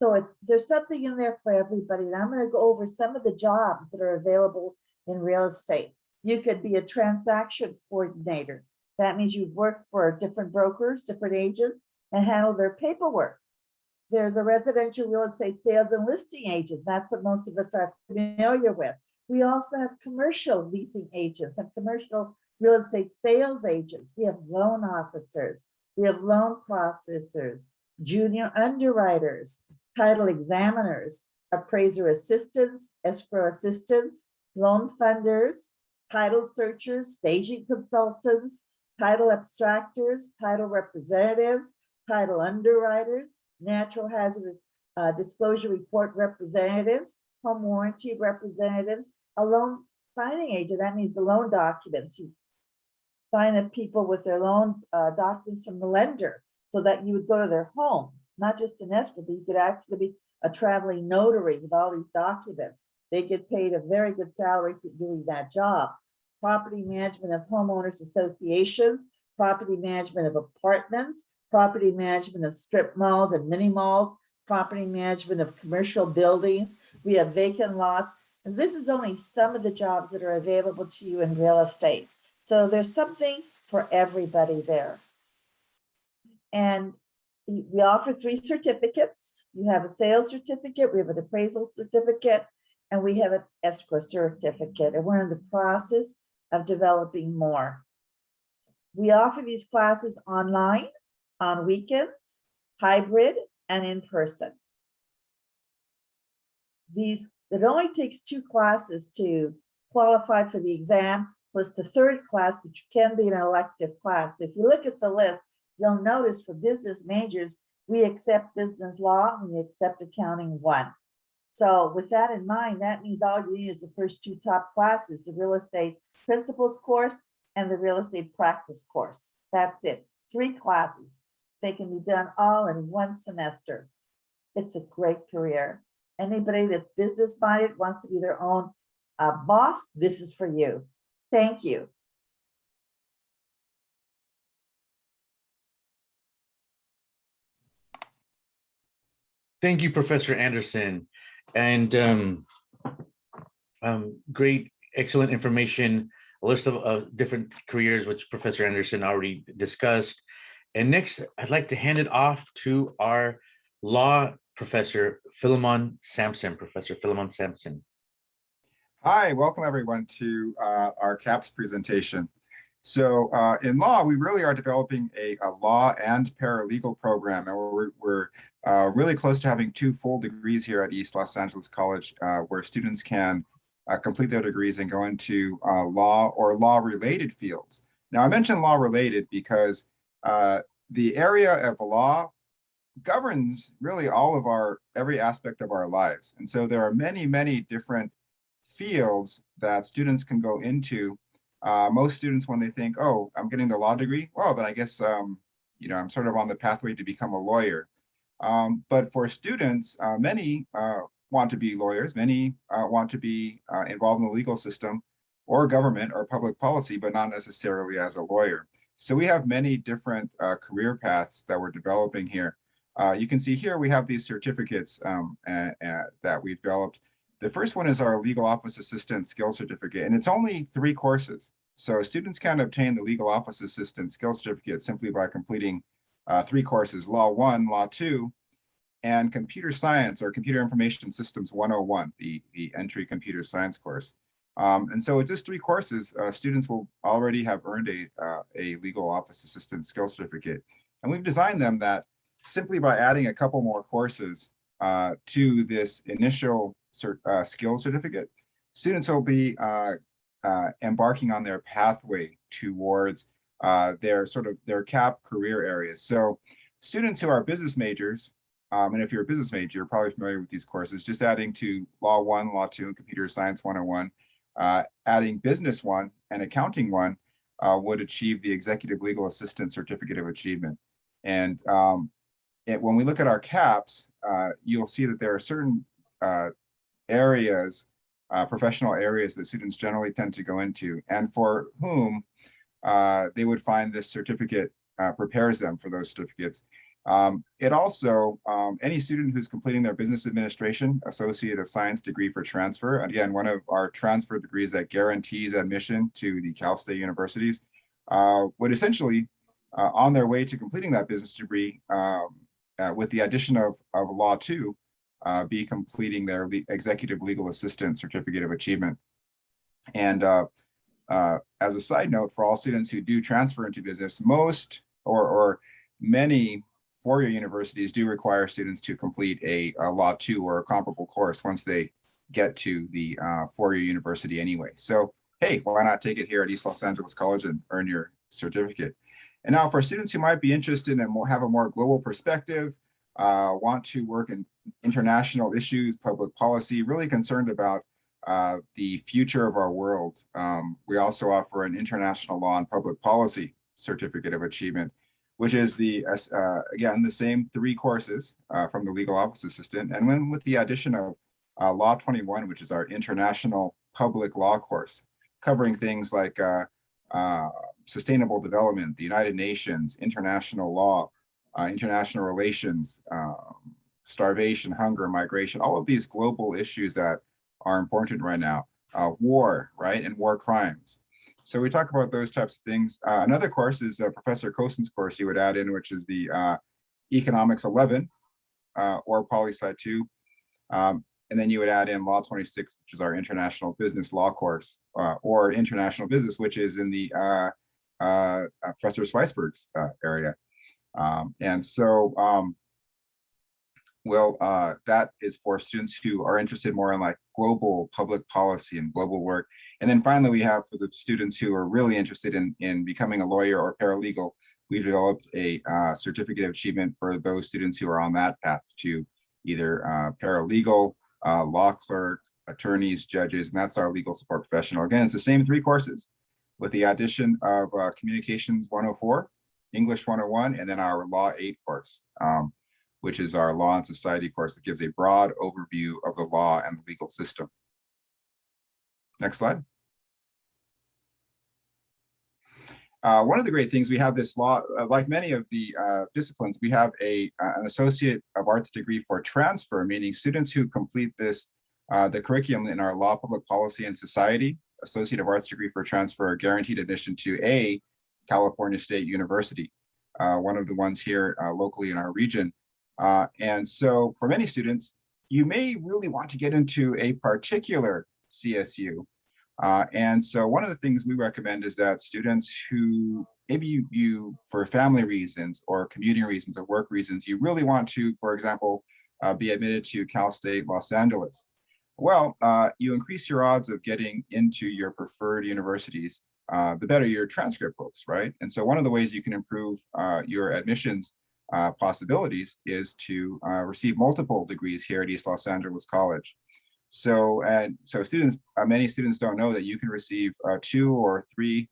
So there's something in there for everybody. And I'm going to go over some of the jobs that are available in real estate. You could be a transaction coordinator. That means you work for different brokers, different agents, and handle their paperwork. There's a residential real estate sales and listing agent. That's what most of us are familiar with. We also have commercial leasing agents and commercial real estate sales agents. We have loan officers. We have loan processors, junior underwriters, title examiners, appraiser assistants, escrow assistants, loan funders, title searchers, staging consultants, title abstractors, title representatives, title underwriters, natural hazard disclosure report representatives, home warranty representatives, a loan signing agent. That means the loan documents. You sign up people with their loan documents from the lender so that you would go to their home, not just an escrow, but you could actually be a traveling notary with all these documents. They get paid a very good salary for doing that job. Property management of homeowners associations, property management of apartments, property management of strip malls and mini malls, property management of commercial buildings. We have vacant lots. And this is only some of the jobs that are available to you in real estate. So there's something for everybody there. And we offer 3 certificates. You have a sales certificate, we have an appraisal certificate, and we have an escrow certificate. And we're in the process of developing more. We offer these classes online, on weekends, hybrid, and in person. It only takes 2 classes to qualify for the exam, plus the 3rd class, which can be an elective class. If you look at the list, you'll notice for business majors, we accept business law and we accept accounting 1. So with that in mind, that means all you need is the first 2 top classes, the real estate principles course and the real estate practice course. That's it, 3 classes. They can be done all in 1 semester. It's a great career. Anybody that's business minded, wants to be their own boss, this is for you. Thank you. Thank you, Professor Anderson. And great, excellent information, a list of different careers, which Professor Anderson already discussed. And next, I'd like to hand it off to our law professor, Philemon Sampson. Professor Philemon Sampson. Hi, welcome everyone to our CAPS presentation. So in law, we really are developing a law and paralegal program, and we're really close to having 2 full degrees here at East Los Angeles College, where students can complete their degrees and go into law or law-related fields. Now, I mentioned law-related because the area of law governs really all of every aspect of our lives. And so there are many, many different fields that students can go into. Most students, when they think, oh, I'm getting the law degree, well, then I guess, I'm sort of on the pathway to become a lawyer. But for students, many want to be lawyers, many want to be involved in the legal system or government or public policy, but not necessarily as a lawyer. So we have many different career paths that we're developing here. You can see here we have these certificates that we've developed. The first one is our Legal Office Assistant Skill Certificate, and it's only 3 courses. So students can obtain the Legal Office Assistant Skill Certificate simply by completing 3 courses, Law 1, Law 2, and Computer Science or Computer Information Systems 101, the entry computer science course. And so with just 3 courses, students will already have earned a Legal Office Assistant Skill Certificate. And we've designed them that simply by adding a couple more courses to this initial skill certificate, students will be embarking on their pathway towards their CAP career areas. So students who are business majors and if you're a business major, you're probably familiar with these courses, just adding to Law 1, Law 2, and Computer Science 101, adding Business 1 and Accounting 1 would achieve the Executive Legal Assistant Certificate of Achievement. And when we look at our CAPS, you'll see that there are certain areas, professional areas that students generally tend to go into, and for whom they would find this certificate prepares them for those certificates. It also, any student who's completing their Business Administration Associate of Science degree for transfer, again, one of our transfer degrees that guarantees admission to the Cal State universities, would essentially, on their way to completing that business degree, with the addition of Law 2, be completing their Executive Legal Assistant Certificate of Achievement. And as a side note, for all students who do transfer into business, most or many four-year universities do require students to complete a Law 2 or a comparable course once they get to the four-year university anyway. So, hey, why not take it here at East Los Angeles College and earn your certificate? And now for students who might be interested and have a more global perspective, want to work in international issues, public policy, really concerned about the future of our world, we also offer an International Law and Public Policy Certificate of Achievement, which is again, the same 3 courses from the Legal Office Assistant. And then with the addition of Law 21, which is our International Public Law course, covering things like sustainable development, the United Nations, international law, international relations, starvation, hunger, migration, all of these global issues that are important right now, war, right, and war crimes. So we talk about those types of things. Another course is Professor Kosin's course you would add in, which is the Economics 11 or Poli-Sci 2. And then you would add in Law 26, which is our International Business Law course, or International Business, which is in the Professor Schweisberg's area. And so, that is for students who are interested more in like global public policy and global work. And then finally, we have for the students who are really interested in becoming a lawyer or paralegal, we've developed a certificate of achievement for those students who are on that path to either paralegal, law clerk, attorneys, judges, and that's our legal support professional. Again, it's the same 3 courses with the addition of Communications 104, English 101, and then our Law 8 course, which is our Law and Society course that gives a broad overview of the law and the legal system. Next slide. One of the great things, we have this law, like many of the disciplines, we have an Associate of Arts degree for transfer, meaning students who complete this, the curriculum in our Law, Public Policy, and Society Associate of Arts degree for transfer are guaranteed admission to a California State University, one of the ones here locally in our region. And so for many students, you may really want to get into a particular CSU. And so one of the things we recommend is that students who maybe you for family reasons or commuting reasons or work reasons, you really want to, for example, be admitted to Cal State Los Angeles. Well, you increase your odds of getting into your preferred universities, the better your transcript looks, right? And so one of the ways you can improve your admissions possibilities is to receive multiple degrees here at East Los Angeles College. So students, many students don't know that you can receive 2 or 3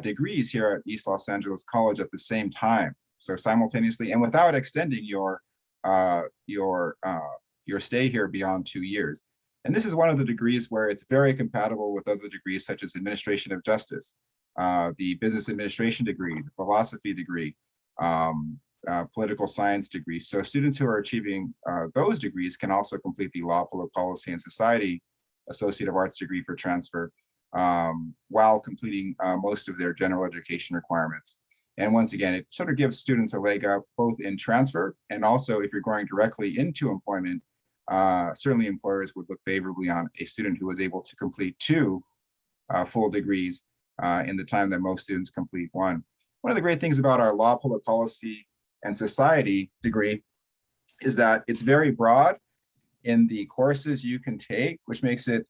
degrees here at East Los Angeles College at the same time. So simultaneously and without extending your stay here beyond 2 years. And this is one of the degrees where it's very compatible with other degrees such as Administration of Justice, the Business Administration degree, the Philosophy degree, Political Science degree. So students who are achieving those degrees can also complete the Law, Public Policy, and Society Associate of Arts degree for transfer while completing most of their general education requirements. And once again, it sort of gives students a leg up both in transfer and also if you're going directly into employment, certainly employers would look favorably on a student who was able to complete 2 full degrees in the time that most students complete 1. One of the great things about our Law, Public Policy, and Society degree is that it's very broad in the courses you can take, which makes it,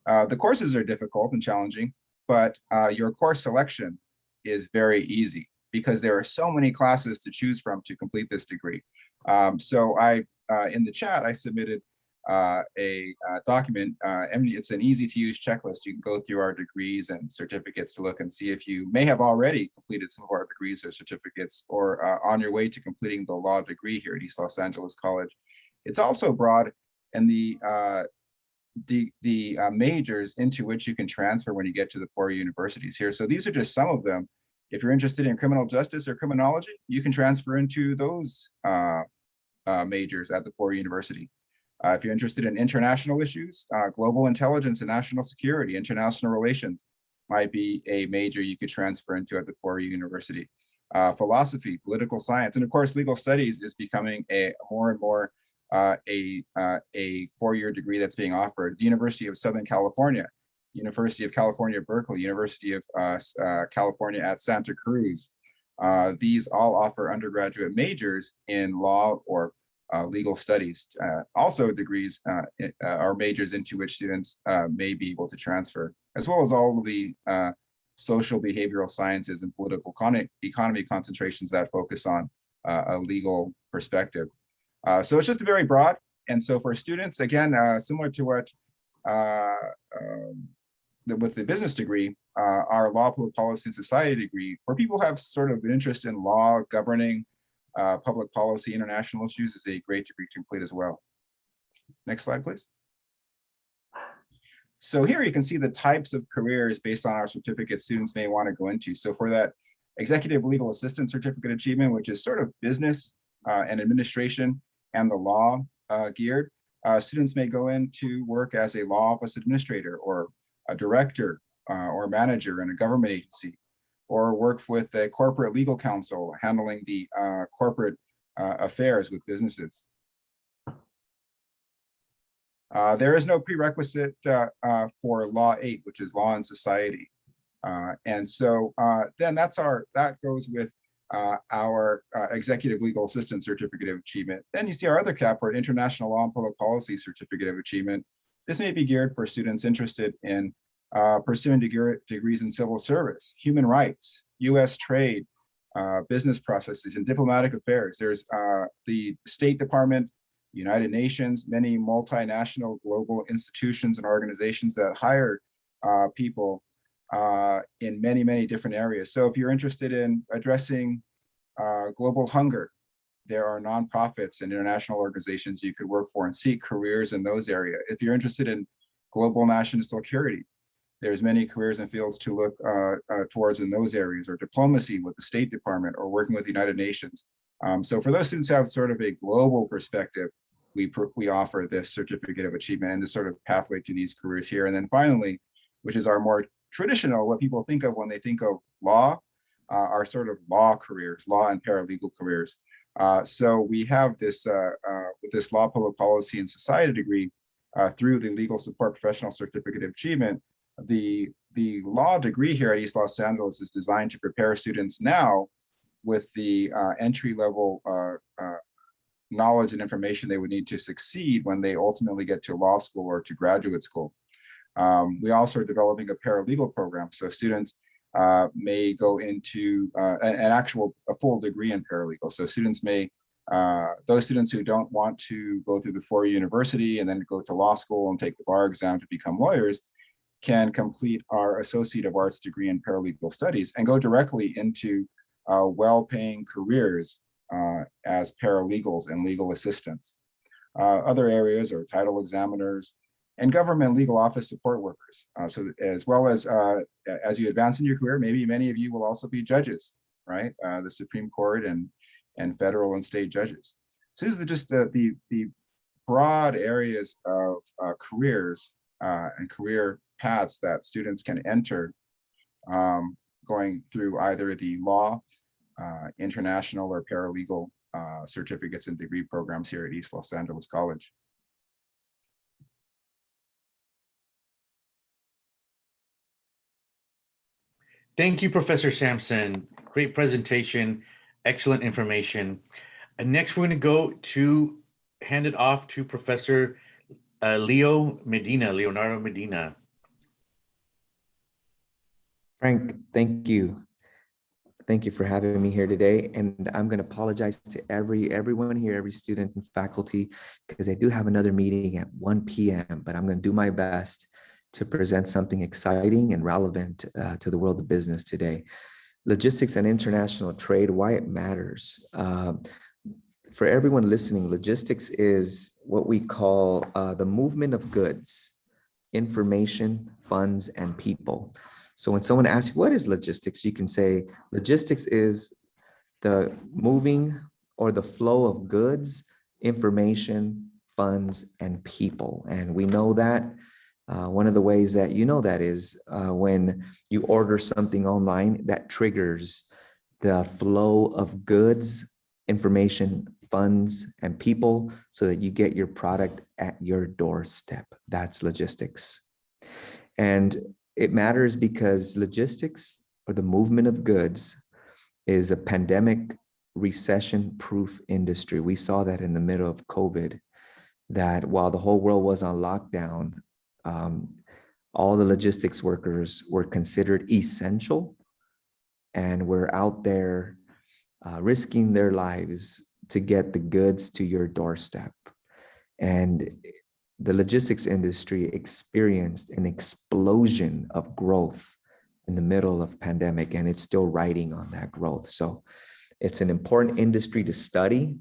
the courses are difficult and challenging, but your course selection is very easy because there are so many classes to choose from to complete this degree. So in the chat, I submitted a document. It's an easy to use checklist. You can go through our degrees and certificates to look and see if you may have already completed some of our degrees or certificates, or on your way to completing the law degree here at East Los Angeles College. It's also broad, and the majors into which you can transfer when you get to the 4 universities here. So these are just some of them. If you're interested in criminal justice or criminology, you can transfer into those majors at the 4 university. If you're interested in international issues, global intelligence and national security, international relations might be a major you could transfer into at the 4 university. Philosophy, political science, and of course, legal studies is becoming a more and more a 4-year degree that's being offered. The University of Southern California, University of California, Berkeley, University of California at Santa Cruz. These all offer undergraduate majors in law or legal studies. Also degrees are majors into which students may be able to transfer, as well as all of the social behavioral sciences and political economy concentrations that focus on a legal perspective. So it's just very broad. And so for students, again, similar to what with the business degree, our law, public policy, and society degree, for people who have sort of an interest in law, governing, public policy, international issues, is a great degree to complete as well. Next slide, please. So here you can see the types of careers based on our certificate students may want to go into. So for that executive legal assistant certificate achievement, which is sort of business and administration and the law geared, students may go in to work as a law office administrator or a director or manager in a government agency, or work with a corporate legal counsel handling the corporate affairs with businesses. There is no prerequisite for Law 8, which is Law and Society. And so then that goes with our Executive Legal Assistant Certificate of Achievement. Then you see our other cap for International Law and Public Policy Certificate of Achievement. This may be geared for students interested in pursuing degrees in civil service, human rights, US trade, business processes, and diplomatic affairs. There's the State Department, United Nations, many multinational global institutions and organizations that hire people in many, many different areas. So if you're interested in addressing global hunger, there are nonprofits and international organizations you could work for and seek careers in those areas. If you're interested in global national security, there's many careers and fields to look towards in those areas, or diplomacy with the State Department, or working with the United Nations. So for those students who have sort of a global perspective, we offer this certificate of achievement and this sort of pathway to these careers here. And then finally, which is our more traditional, what people think of when they think of law, are sort of law careers, law and paralegal careers. So we have this, with this law, public policy, and society degree through the Legal Support Professional Certificate of Achievement. The law degree here at East Los Angeles is designed to prepare students now with the entry-level knowledge and information they would need to succeed when they ultimately get to law school or to graduate school. We also are developing a paralegal program, so students may go into a full degree in paralegal. So students may, those students who don't want to go through the 4-year university and then go to law school and take the bar exam to become lawyers, can complete our Associate of Arts degree in paralegal studies and go directly into well-paying careers as paralegals and legal assistants. Other areas are title examiners and government legal office support workers. So as well as you advance in your career, maybe many of you will also be judges, right? The Supreme Court and federal and state judges. So these are just the broad areas of careers and career paths that students can enter going through either the law, international, or paralegal certificates and degree programs here at East Los Angeles College. Thank you, Professor Sampson. Great presentation, excellent information. And next, we're going to go to hand it off to Professor Leonardo Medina. Frank, thank you. Thank you for having me here today. And I'm going to apologize to everyone here, every student and faculty, because I do have another meeting at 1 p.m., but I'm going to do my best to present something exciting and relevant to the world of business today. Logistics and international trade, why it matters. For everyone listening, logistics is what we call the movement of goods, information, funds, and people. So when someone asks you, what is logistics? You can say, logistics is the moving or the flow of goods, information, funds, and people. And we know that one of the ways that you know that is when you order something online, that triggers the flow of goods, information, funds, and people so that you get your product at your doorstep. That's logistics. And it matters because logistics, or the movement of goods, is a pandemic recession-proof industry. We saw that in the middle of COVID, that while the whole world was on lockdown, all the logistics workers were considered essential and were out there risking their lives to get the goods to your doorstep. And the logistics industry experienced an explosion of growth in the middle of pandemic, and it's still riding on that growth. So it's an important industry to study.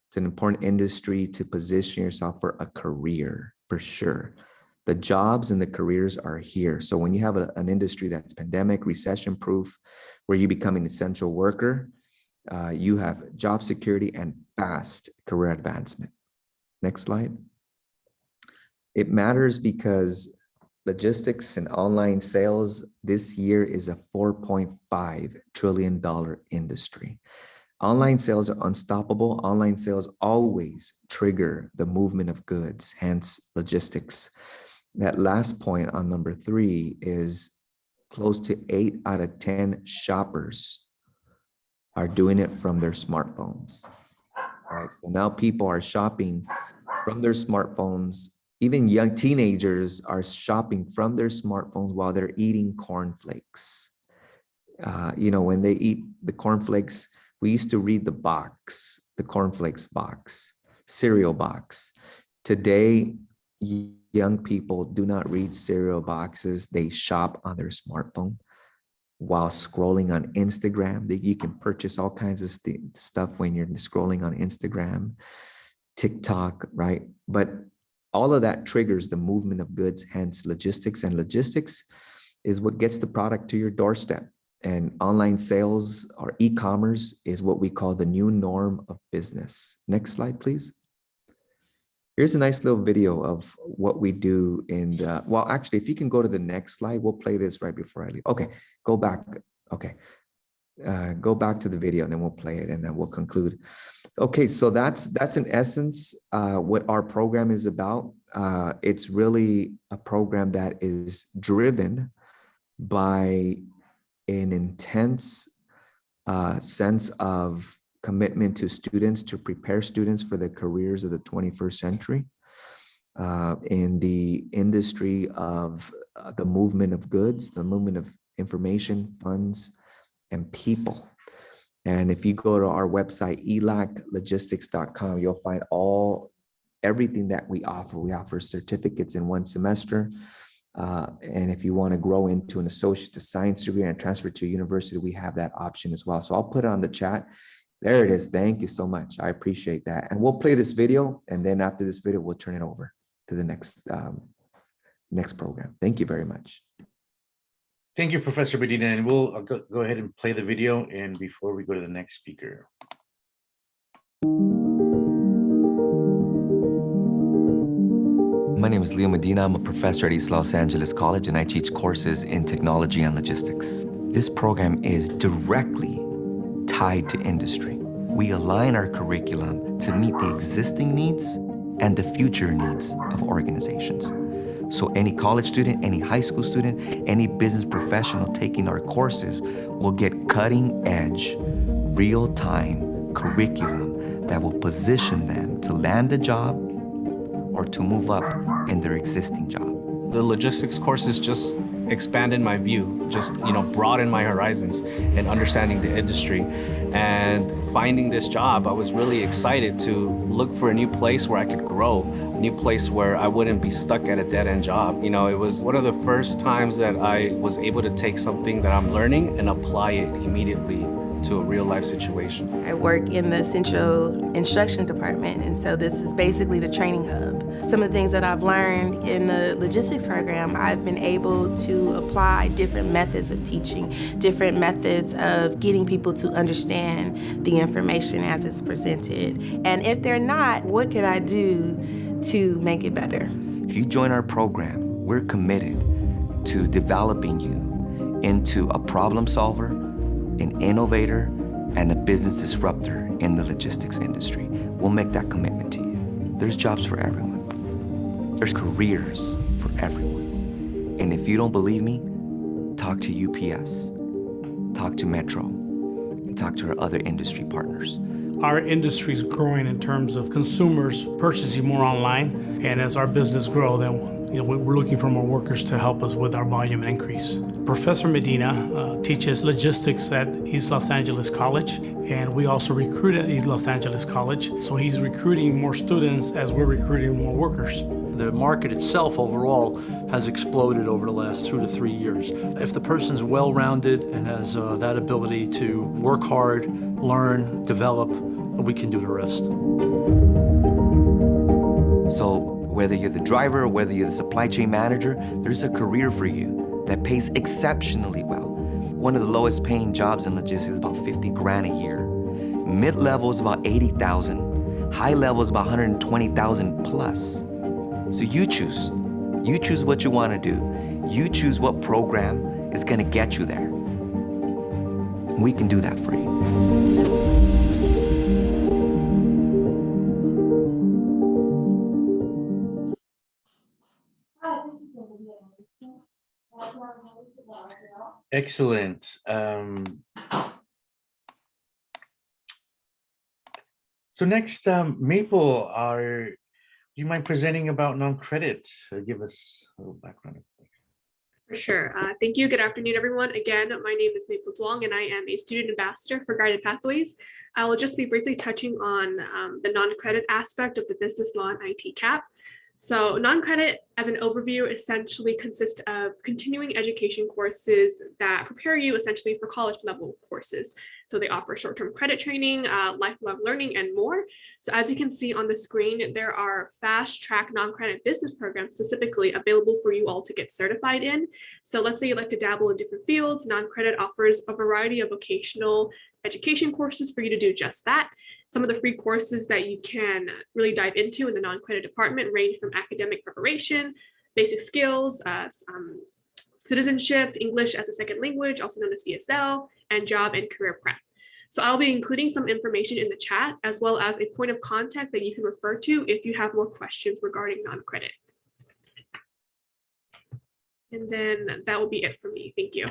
It's an important industry to position yourself for a career, for sure. The jobs and the careers are here. So when you have an industry that's pandemic, recession-proof, where you become an essential worker, you have job security and fast career advancement. Next slide. It matters because logistics and online sales this year is a $4.5 trillion industry. Online sales are unstoppable. Online sales always trigger the movement of goods, hence logistics. That last point on number 3 is close to 8 out of 10 shoppers are doing it from their smartphones. All right, so now people are shopping from their smartphones. Even young teenagers are shopping from their smartphones while they're eating cornflakes. When they eat the cornflakes, we used to read the box, the cornflakes box, cereal box. Today, young people do not read cereal boxes. They shop on their smartphone while scrolling on Instagram. You can purchase all kinds of stuff when you're scrolling on Instagram, TikTok, right? But all of that triggers the movement of goods, hence logistics. And logistics is what gets the product to your doorstep. And online sales or e-commerce is what we call the new norm of business. Next slide, please. Here's a nice little video of what we do in the, well, actually, if you can go to the next slide, we'll play this right before I leave. Okay, go back. Okay, go back to the video and then we'll play it and then we'll conclude. Okay, so that's in essence what our program is about. It's really a program that is driven by an intense sense of commitment to students, to prepare students for the careers of the 21st century in the industry of the movement of goods, the movement of information, funds, and people. And if you go to our website, elaclogistics.com, you'll find everything that we offer. We offer certificates in 1 semester. And if you want to grow into an associate of science degree and transfer to a university, we have that option as well. So I'll put it on the chat. There it is. Thank you so much. I appreciate that. And we'll play this video. And then after this video, we'll turn it over to the next program. Thank you very much. Thank you, Professor Medina. And we'll go ahead and play the video. And before we go to the next speaker. My name is Leo Medina. I'm a professor at East Los Angeles College, and I teach courses in technology and logistics. This program is directly tied to industry. We align our curriculum to meet the existing needs and the future needs of organizations. So any college student, any high school student, any business professional taking our courses will get cutting-edge, real-time curriculum that will position them to land a job or to move up in their existing job. The logistics courses just expanded my view, just broadened my horizons in understanding the industry. And finding this job, I was really excited to look for a new place where I could grow, a new place where I wouldn't be stuck at a dead-end job. It was one of the first times that I was able to take something that I'm learning and apply it immediately to a real life situation. I work in the Central Instruction Department, and so this is basically the training hub. Some of the things that I've learned in the logistics program, I've been able to apply different methods of teaching, different methods of getting people to understand the information as it's presented. And if they're not, what can I do to make it better? If you join our program, we're committed to developing you into a problem solver, an innovator, and a business disruptor in the logistics industry. We'll make that commitment to you. There's jobs for everyone. There's careers for everyone. And if you don't believe me, talk to UPS, talk to Metro, and talk to our other industry partners. Our industry is growing in terms of consumers purchasing more online, and as our business grows, then we're looking for more workers to help us with our volume increase. Professor Medina teaches logistics at East Los Angeles College, and we also recruit at East Los Angeles College. So he's recruiting more students as we're recruiting more workers. The market itself overall has exploded over the last 2 to 3 years. If the person's well-rounded and has that ability to work hard, learn, develop, we can do the rest. So whether you're the driver or whether you're the supply chain manager, there's a career for you that pays exceptionally well. One of the lowest paying jobs in logistics is about 50 grand a year. Mid-level is about 80,000. High level is about 120,000 plus. So you choose. You choose what you want to do. You choose what program is going to get you there. We can do that for you. Excellent. So next, Maple, do you mind presenting about non-credit? Give us a little background. For sure. Thank you. Good afternoon, everyone. Again, my name is Maple Duong, and I am a student ambassador for Guided Pathways. I will just be briefly touching on the non-credit aspect of the business law and IT CAP. So non-credit, as an overview, essentially consists of continuing education courses that prepare you essentially for college level courses. So they offer short-term credit training, lifelong learning, and more. So as you can see on the screen, there are fast-track non-credit business programs specifically available for you all to get certified in. So let's say you'd like to dabble in different fields. Non-credit offers a variety of vocational education courses for you to do just that. Some of the free courses that you can really dive into in the non-credit department range from academic preparation, basic skills, citizenship, English as a second language, also known as ESL, and job and career prep. So I'll be including some information in the chat, as well as a point of contact that you can refer to if you have more questions regarding non-credit. And then that will be it for me. Thank you.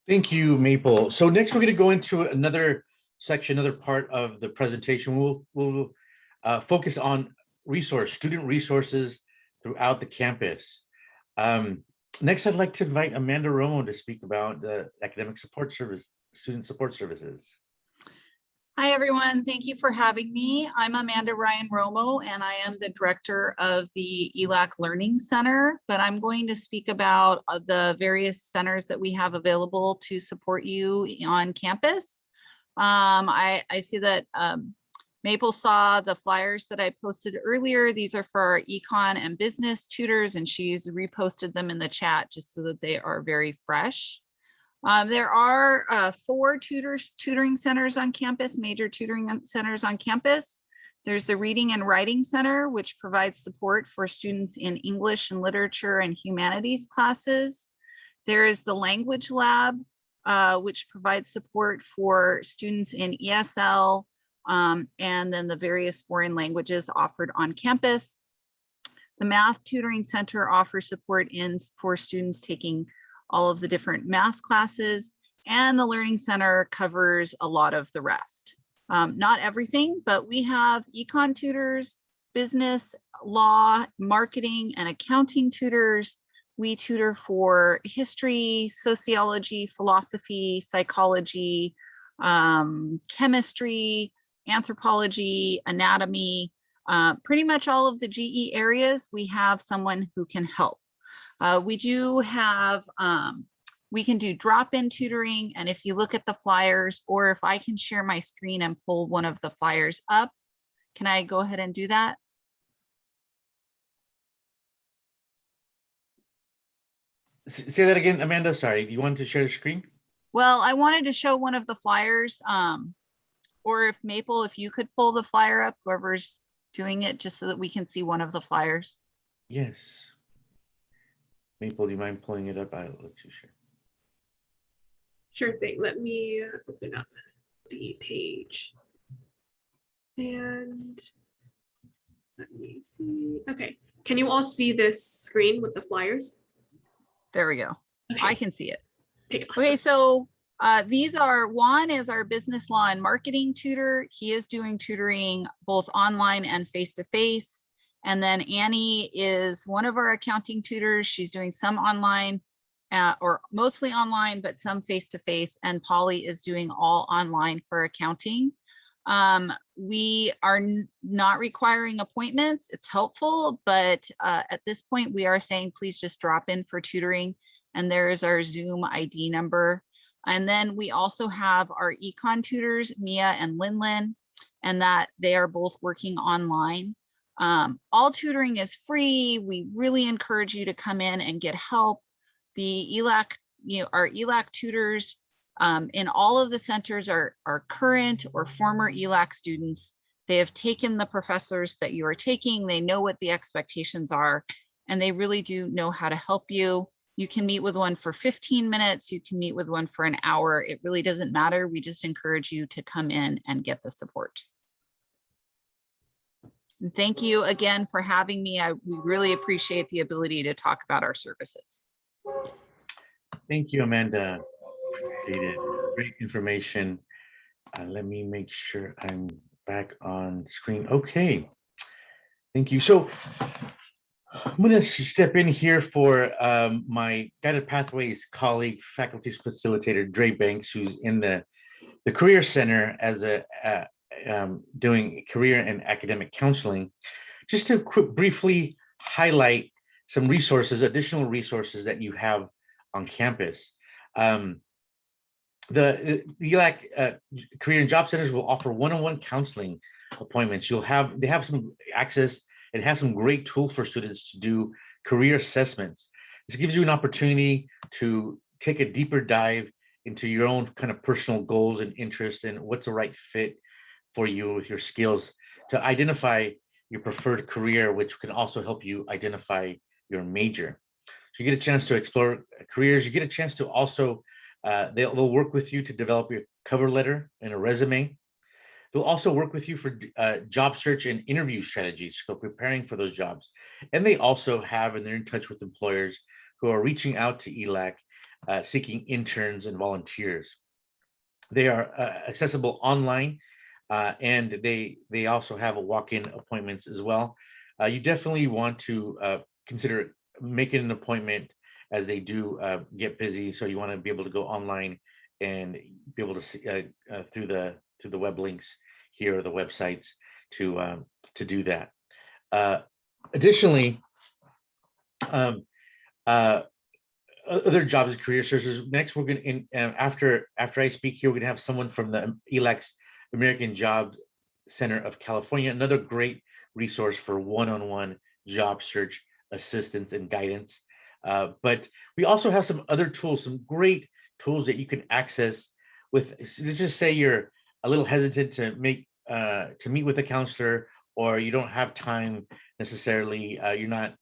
Thank you, Maple. So next we're going to go into another section, another part of the presentation. We'll focus on student resources throughout the campus. Next, I'd like to invite Amanda Romo to speak about the academic support service, student support services. Hi, everyone. Thank you for having me. I'm Amanda Ryan Romo, and I am the director of the ELAC Learning Center, but I'm going to speak about the various centers that we have available to support you on campus. I see that Maple saw the flyers that I posted earlier. These are for our econ and business tutors, and she's reposted them in the chat just so that they are very fresh. There are 4 tutoring centers on campus, major tutoring centers on campus. There's the Reading and Writing Center, which provides support for students in English and literature and humanities classes. There is the Language Lab, which provides support for students in ESL, and then the various foreign languages offered on campus. The Math Tutoring Center offers support for students taking all of the different math classes, and the Learning Center covers a lot of the rest. Not everything, but we have econ tutors, business, law, marketing, and accounting tutors. We tutor for history, sociology, philosophy, psychology, chemistry, anthropology, anatomy, pretty much all of the GE areas. We have someone who can help. We do have, we can do drop-in tutoring. And if you look at the flyers, or if I can share my screen and pull one of the flyers up, can I go ahead and do that? Say that again, Amanda. Sorry, you wanted to share the screen? Well, I wanted to show one of the flyers, or if Maple, if you could pull the flyer up, whoever's doing it, just so that we can see one of the flyers. Yes. Maple, do you mind pulling it up? I'll let you share. Sure thing. Let me open up the page. And let me see. Okay. Can you all see this screen with the flyers? There we go. Okay. I can see it. Okay, Okay, so these are, Juan is our business law and marketing tutor. He is doing tutoring both online and face-to-face. And then Annie is one of our accounting tutors. She's doing some online or mostly online, but some face-to-face. And Polly is doing all online for accounting. We are not requiring appointments. It's helpful, but at this point we are saying, please just drop in for tutoring. And there is our Zoom ID number. And then we also have our econ tutors, Mia and Linlin, and that they are both working online. All tutoring is free. We really encourage you to come in and get help. The ELAC, our ELAC tutors in all of the centers are current or former ELAC students. They have taken the professors that you are taking. They know what the expectations are, and they really do know how to help you. You can meet with one for 15 minutes. You can meet with one for an hour. It really doesn't matter. We just encourage you to come in and get the support. And thank you again for having me. We really appreciate the ability to talk about our services. Thank you, Amanda. Appreciate it. Great information. Let me make sure I'm back on screen. Okay. Thank you. So I'm going to step in here for my Guided Pathways colleague, faculty facilitator, Dre Banks, who's in the Career Center as doing career and academic counseling. Just to briefly highlight some resources, additional resources that you have on campus. The ELAC Career and Job Centers will offer one-on-one counseling appointments. They have some access and have some great tools for students to do career assessments. This gives you an opportunity to take a deeper dive into your own kind of personal goals and interests and what's the right fit for you with your skills to identify your preferred career, which can also help you identify your major. So you get a chance to explore careers. You get a chance to also, they'll work with you to develop your cover letter and a resume. They'll also work with you for job search and interview strategies, so preparing for those jobs. And they also have, and they're in touch with employers who are reaching out to ELAC, seeking interns and volunteers. They are accessible online, and they also have walk-in appointments as well. You definitely want to consider making an appointment, as they do get busy. So you want to be able to go online and be able to see through the web links here or the websites to do that. Additionally, other jobs and career searches. Next, we're going to after I speak here, we're going to have someone from the ELAC's American Job Center of California, another great resource for one-on-one job search assistance and guidance. But we also have some other tools, some great tools that you can access with. Let's just say you're a little hesitant to meet with a counselor, or you don't have time necessarily. You're not.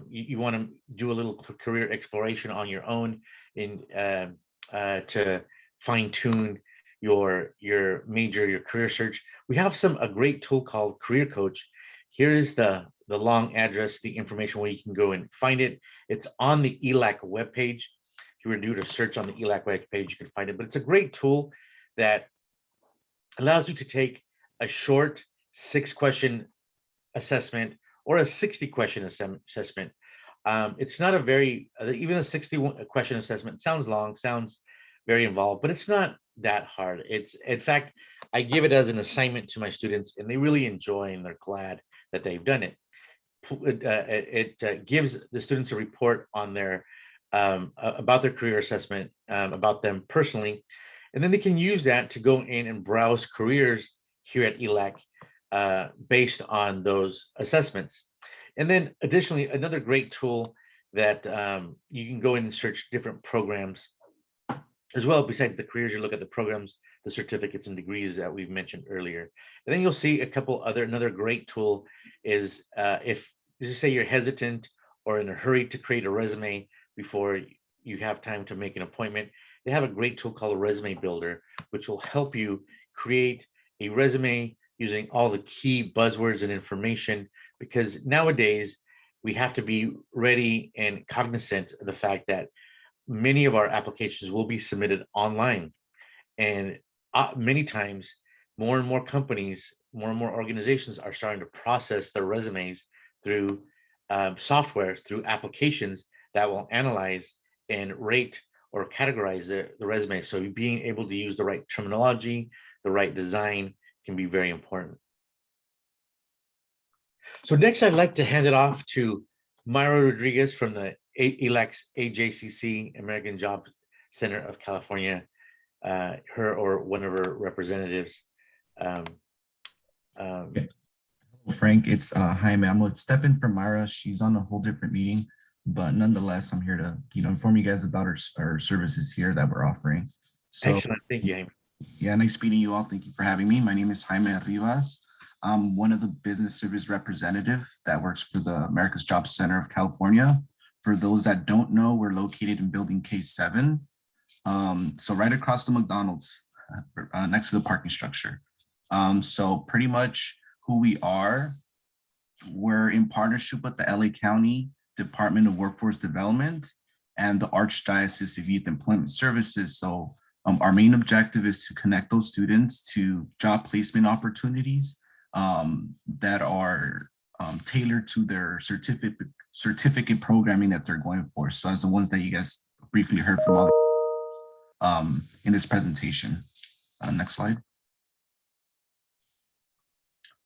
You want to do a little career exploration on your own to fine tune your major, your career search. We have a great tool called Career Coach. Here's the long address, the information where you can go and find it. It's on the ELAC webpage. If you were to do a search on the ELAC webpage, you can find it. But it's a great tool that allows you to take a short 6-question assessment or a 60 question assessment. It's not a very, even a 61 question assessment sounds long, sounds very involved, but it's not that hard. It's, in fact, I give it as an assignment to my students and they really enjoy and they're glad that they've done it. It gives the students a report on their, about their career assessment, about them personally, and then they can use that to go in and browse careers here at ELAC based on those assessments. And then additionally, another great tool that you can go in and search different programs as well, besides the careers, you look at the programs, the certificates and degrees that we've mentioned earlier. And then you'll see a couple other, another great tool is if, just say you're hesitant or in a hurry to create a resume before you have time to make an appointment, they have a great tool called a Resume Builder, which will help you create a resume using all the key buzzwords and information, because nowadays we have to be ready and cognizant of the fact that many of our applications will be submitted online. And many times, more and more companies, more and more organizations are starting to process their resumes through software, through applications that will analyze and rate or categorize the resume. So being able to use the right terminology, the right design can be very important. So next, I'd like to hand it off to Myra Rodriguez from the ELAC's AJCC, American Job Center of California, her or one of her representatives. Frank, it's Jaime. I'm gonna step in for Myra. She's on a whole different meeting, but nonetheless, I'm here to inform you guys about our services here that we're offering. So, excellent, thank you, Jaime. Yeah, nice meeting you all. Thank you for having me. My name is Jaime Rivas. I'm one of the business service representative that works for the America's Job Center of California. For those that don't know, we're located in building K7. So right across the McDonald's, next to the parking structure. So pretty much who we are, we're in partnership with the LA County Department of Workforce Development and the Archdiocese of Youth Employment Services. So our main objective is to connect those students to job placement opportunities that are tailored to their certificate programming that they're going for. So as the ones that you guys briefly heard from all in this presentation. Next slide.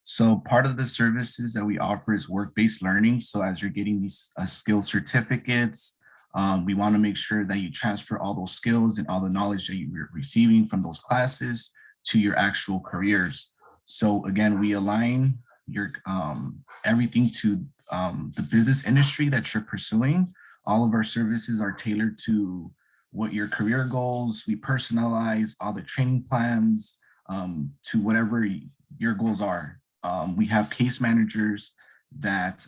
So part of the services that we offer is work-based learning. So as you're getting these skill certificates, we want to make sure that you transfer all those skills and all the knowledge that you're receiving from those classes to your actual careers. So again, we align your everything to the business industry that you're pursuing. All of our services are tailored to what your career goals. We personalize all the training plans to whatever your goals are. We have case managers that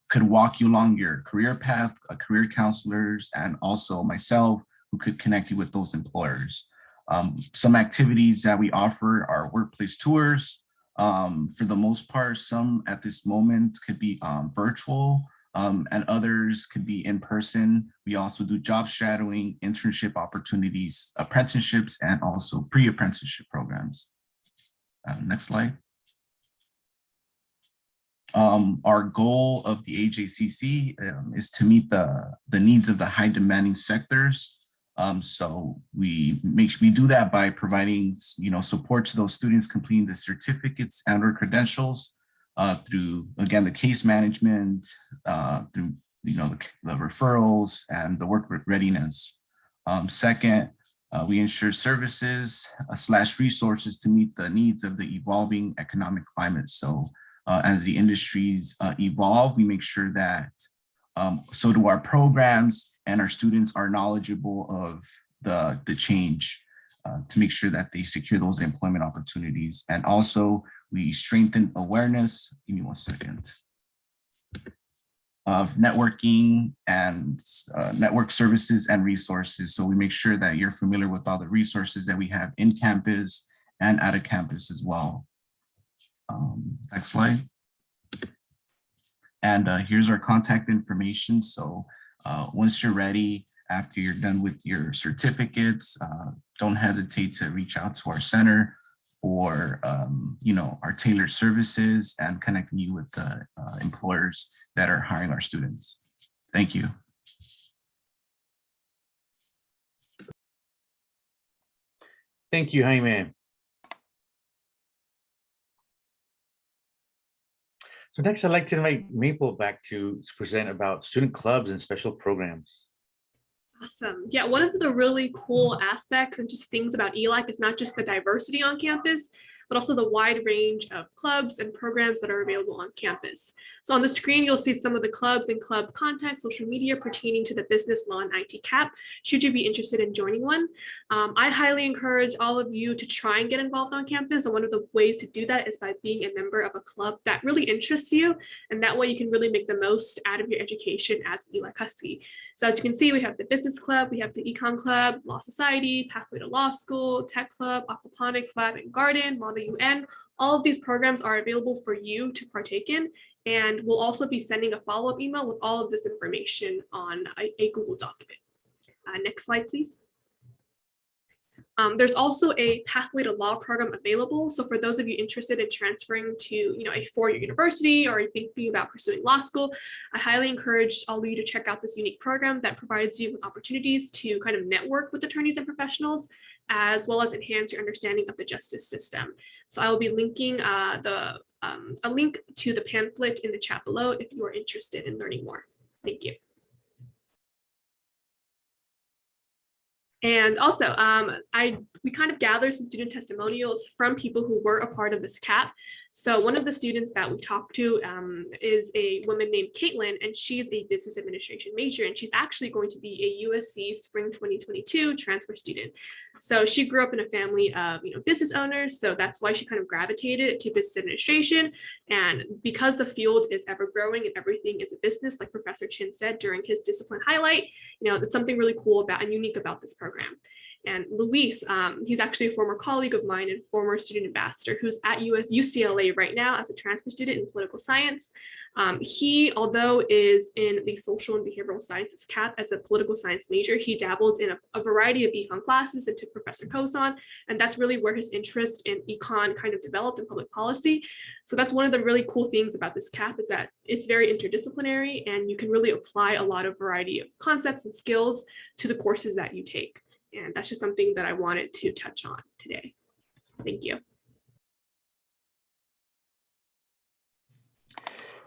could walk you along your career path, career counselors, and also myself who could connect you with those employers. Some activities that we offer are workplace tours. For the most part, some at this moment could be virtual and others could be in person. We also do job shadowing, internship opportunities, apprenticeships, and also pre-apprenticeship programs. Next slide. Our goal of the AJCC is to meet the needs of the high demanding sectors. So we do that by providing support to those students completing the certificates and or credentials through, again, the case management, through the referrals and the work readiness. Second, we ensure services / resources to meet the needs of the evolving economic climate. So as the industries evolve, we make sure that so do our programs and our students are knowledgeable of the change to make sure that they secure those employment opportunities. And also we strengthen awareness. Give me 1 second. Of networking and network services and resources. So we make sure that you're familiar with all the resources that we have in campus and out of campus as well. Next slide. And here's our contact information. So once you're ready, after you're done with your certificates, don't hesitate to reach out to our center. for our tailored services and connecting you with the employers that are hiring our students. Thank you. Thank you, Jaime. So next, I'd like to invite Maple back to present about student clubs and special programs. Awesome. Yeah, one of the really cool aspects and just things about ELAC is not just the diversity on campus, but also the wide range of clubs and programs that are available on campus. So on the screen, you'll see some of the clubs and club content, social media pertaining to the business law and IT CAP, should you be interested in joining one. I highly encourage all of you to try and get involved on campus. And one of the ways to do that is by being a member of a club that really interests you. And that way you can really make the most out of your education as an ELAC Husky. So as you can see, we have the business club, we have the econ club, law society, pathway to law school, tech club, aquaponics lab and garden, Model UN. All of these programs are available for you to partake in. And we'll also be sending a follow-up email with all of this information on a Google document. Next slide, please. There's also a Pathway to Law program available. So for those of you interested in transferring to a four-year university or thinking about pursuing law school, I highly encourage all of you to check out this unique program that provides you with opportunities to kind of network with attorneys and professionals, as well as enhance your understanding of the justice system. So I will be linking a link to the pamphlet in the chat below if you are interested in learning more. Thank you. And also, we kind of gathered some student testimonials from people who were a part of this CAP. So one of the students that we talked to is a woman named Caitlin, and she's a business administration major, and she's actually going to be a USC spring 2022 transfer student. So she grew up in a family of business owners, so that's why she kind of gravitated to business administration. And because the field is ever growing and everything is a business, like Professor Chin said during his discipline highlight, that's something really cool about and unique about this program. And Luis, he's actually a former colleague of mine and former student ambassador who's at UCLA right now as a transfer student in political science. He, although is in the social and behavioral sciences CAP as a political science major, he dabbled in a variety of econ classes and took Professor Kozan, and that's really where his interest in econ kind of developed in public policy. So that's one of the really cool things about this CAP is that it's very interdisciplinary and you can really apply a lot of variety of concepts and skills to the courses that you take. And that's just something that I wanted to touch on today. Thank you.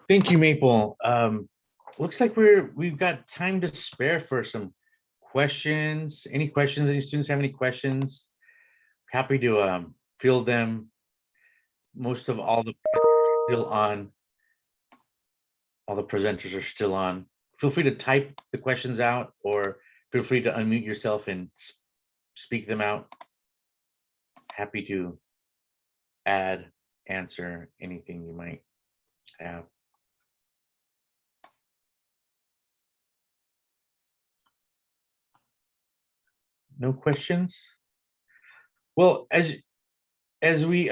Thank you, Maple. Looks like we've got time to spare for some questions. Any questions? Any students have any questions? Happy to field them. Most of all the still on. All the presenters are still on. Feel free to type the questions out or feel free to unmute yourself and speak them out. Happy to add, answer anything you might have. No questions? Well, as we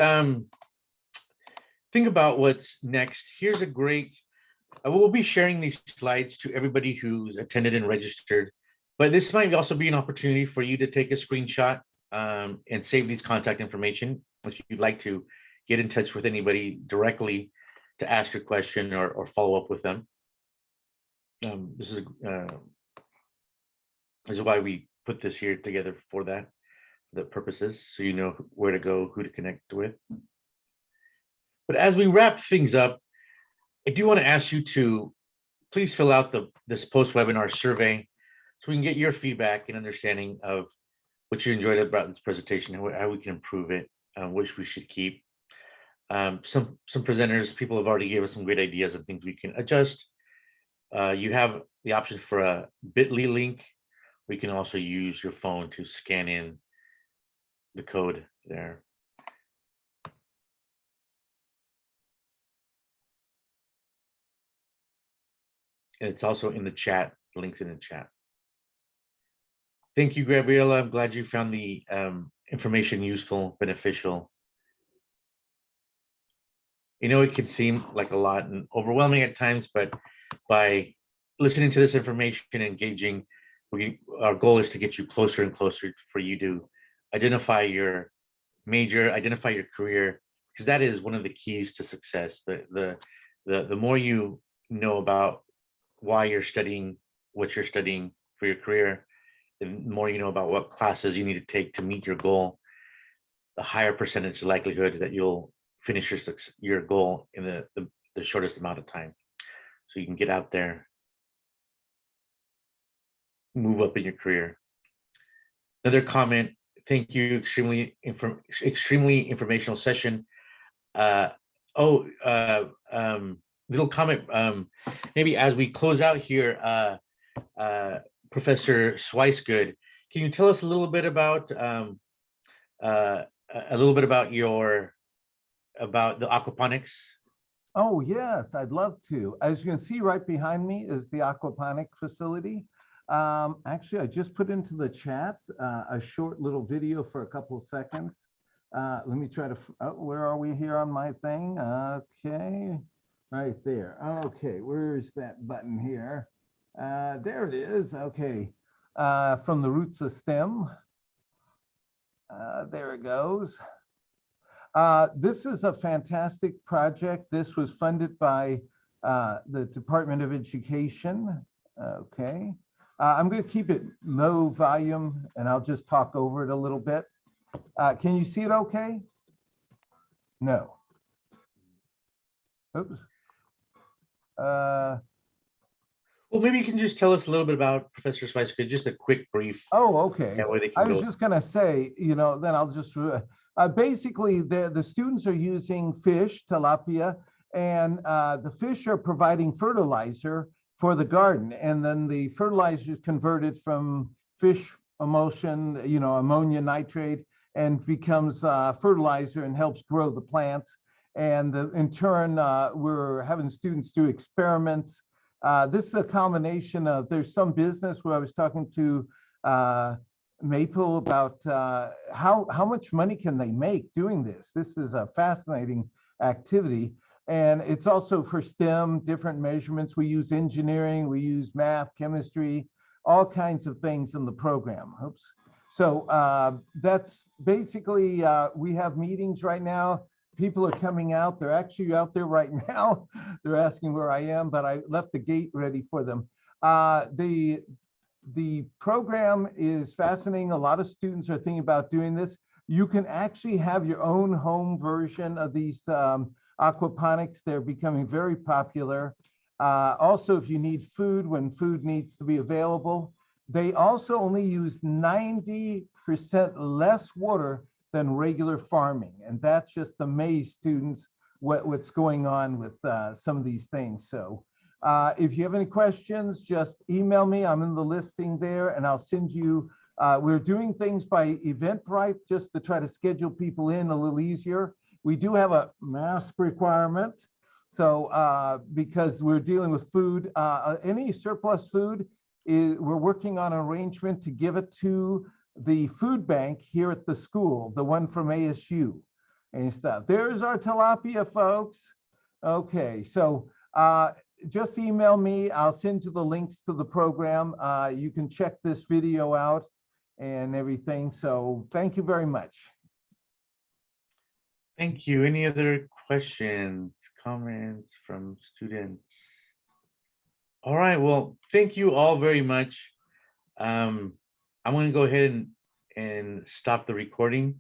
think about what's next, here's a great, we'll be sharing these slides to everybody who's attended and registered. But this might also be an opportunity for you to take a screenshot and save these contact information if you'd like to get in touch with anybody directly to ask a question or follow up with them. This is why we put this here together for that, the purposes, so you know where to go, who to connect with. But as we wrap things up, I do want to ask you to please fill out this post-webinar survey so we can get your feedback and understanding of what you enjoyed about this presentation, how we can improve it, which we should keep. Some presenters, people have already gave us some great ideas of things we can adjust. You have the option for a bit.ly link. We can also use your phone to scan in the code there. And it's also in the chat, links in the chat. Thank you, Gabriela. I'm glad you found the information useful, beneficial. It can seem like a lot and overwhelming at times, but by listening to this information and engaging, our goal is to get you closer and closer for you to identify your major, identify your career, because that is one of the keys to success. The more you know about why you're studying what you're studying for your career, the more you know about what classes you need to take to meet your goal, the higher percentage likelihood that you'll finish your goal in the shortest amount of time. So you can get out there, move up in your career. Another comment, thank you, extremely informational session. Little comment, maybe as we close out here, Professor Swicegood, can you tell us a little bit about about the aquaponics? Oh, yes, I'd love to. As you can see right behind me is the aquaponic facility. Actually, I just put into the chat a short little video for a couple of seconds. Let me try to, where are we here on my thing? Okay, right there. Okay, where's that button here? There it is. Okay, from the roots of STEM. There it goes. This is a fantastic project. This was funded by the Department of Education. Okay. I'm going to keep it low volume and I'll just talk over it a little bit. Can you see it okay? No. Oops. Well, maybe you can just tell us a little bit about Professor Swicegood, just a quick brief. Oh, okay. That way they I can was go. just going to say, you know, then I'll just, basically the students are using fish, tilapia, and the fish are providing fertilizer for the garden. And then the fertilizer is converted from fish emulsion, you know, ammonia nitrate, and becomes fertilizer and helps grow the plants. And in turn, we're having students do experiments. This is a combination of, there's some business where I was talking to Maple about how much money can they make doing this. This is a fascinating activity. And it's also for STEM, different measurements. We use engineering, we use math, chemistry, all kinds of things in the program. Oops. So that's basically, we have meetings right now. People are coming out. They're actually out there right now. They're asking where I am, but I left the gate ready for them. The program is fascinating. A lot of students are thinking about doing this. You can actually have your own home version of these aquaponics. They're becoming very popular. Also, if you need food, when food needs to be available, they also only use 90% less water than regular farming. And that's just amazed students what's going on with some of these things. So if you have any questions, just email me. I'm in the listing there and I'll send you, we're doing things by Eventbrite just to try to schedule people in a little easier. We do have a mask requirement. So because we're dealing with food, any surplus food, we're working on an arrangement to give it to the food bank here at the school, the one from ASU and stuff. There's our tilapia, folks. Okay, so just email me. I'll send you the links to the program. You can check this video out and everything. So thank you very much. Thank you. Any other questions, comments from students? All right, well, thank you all very much. I'm going to go ahead and stop the recording.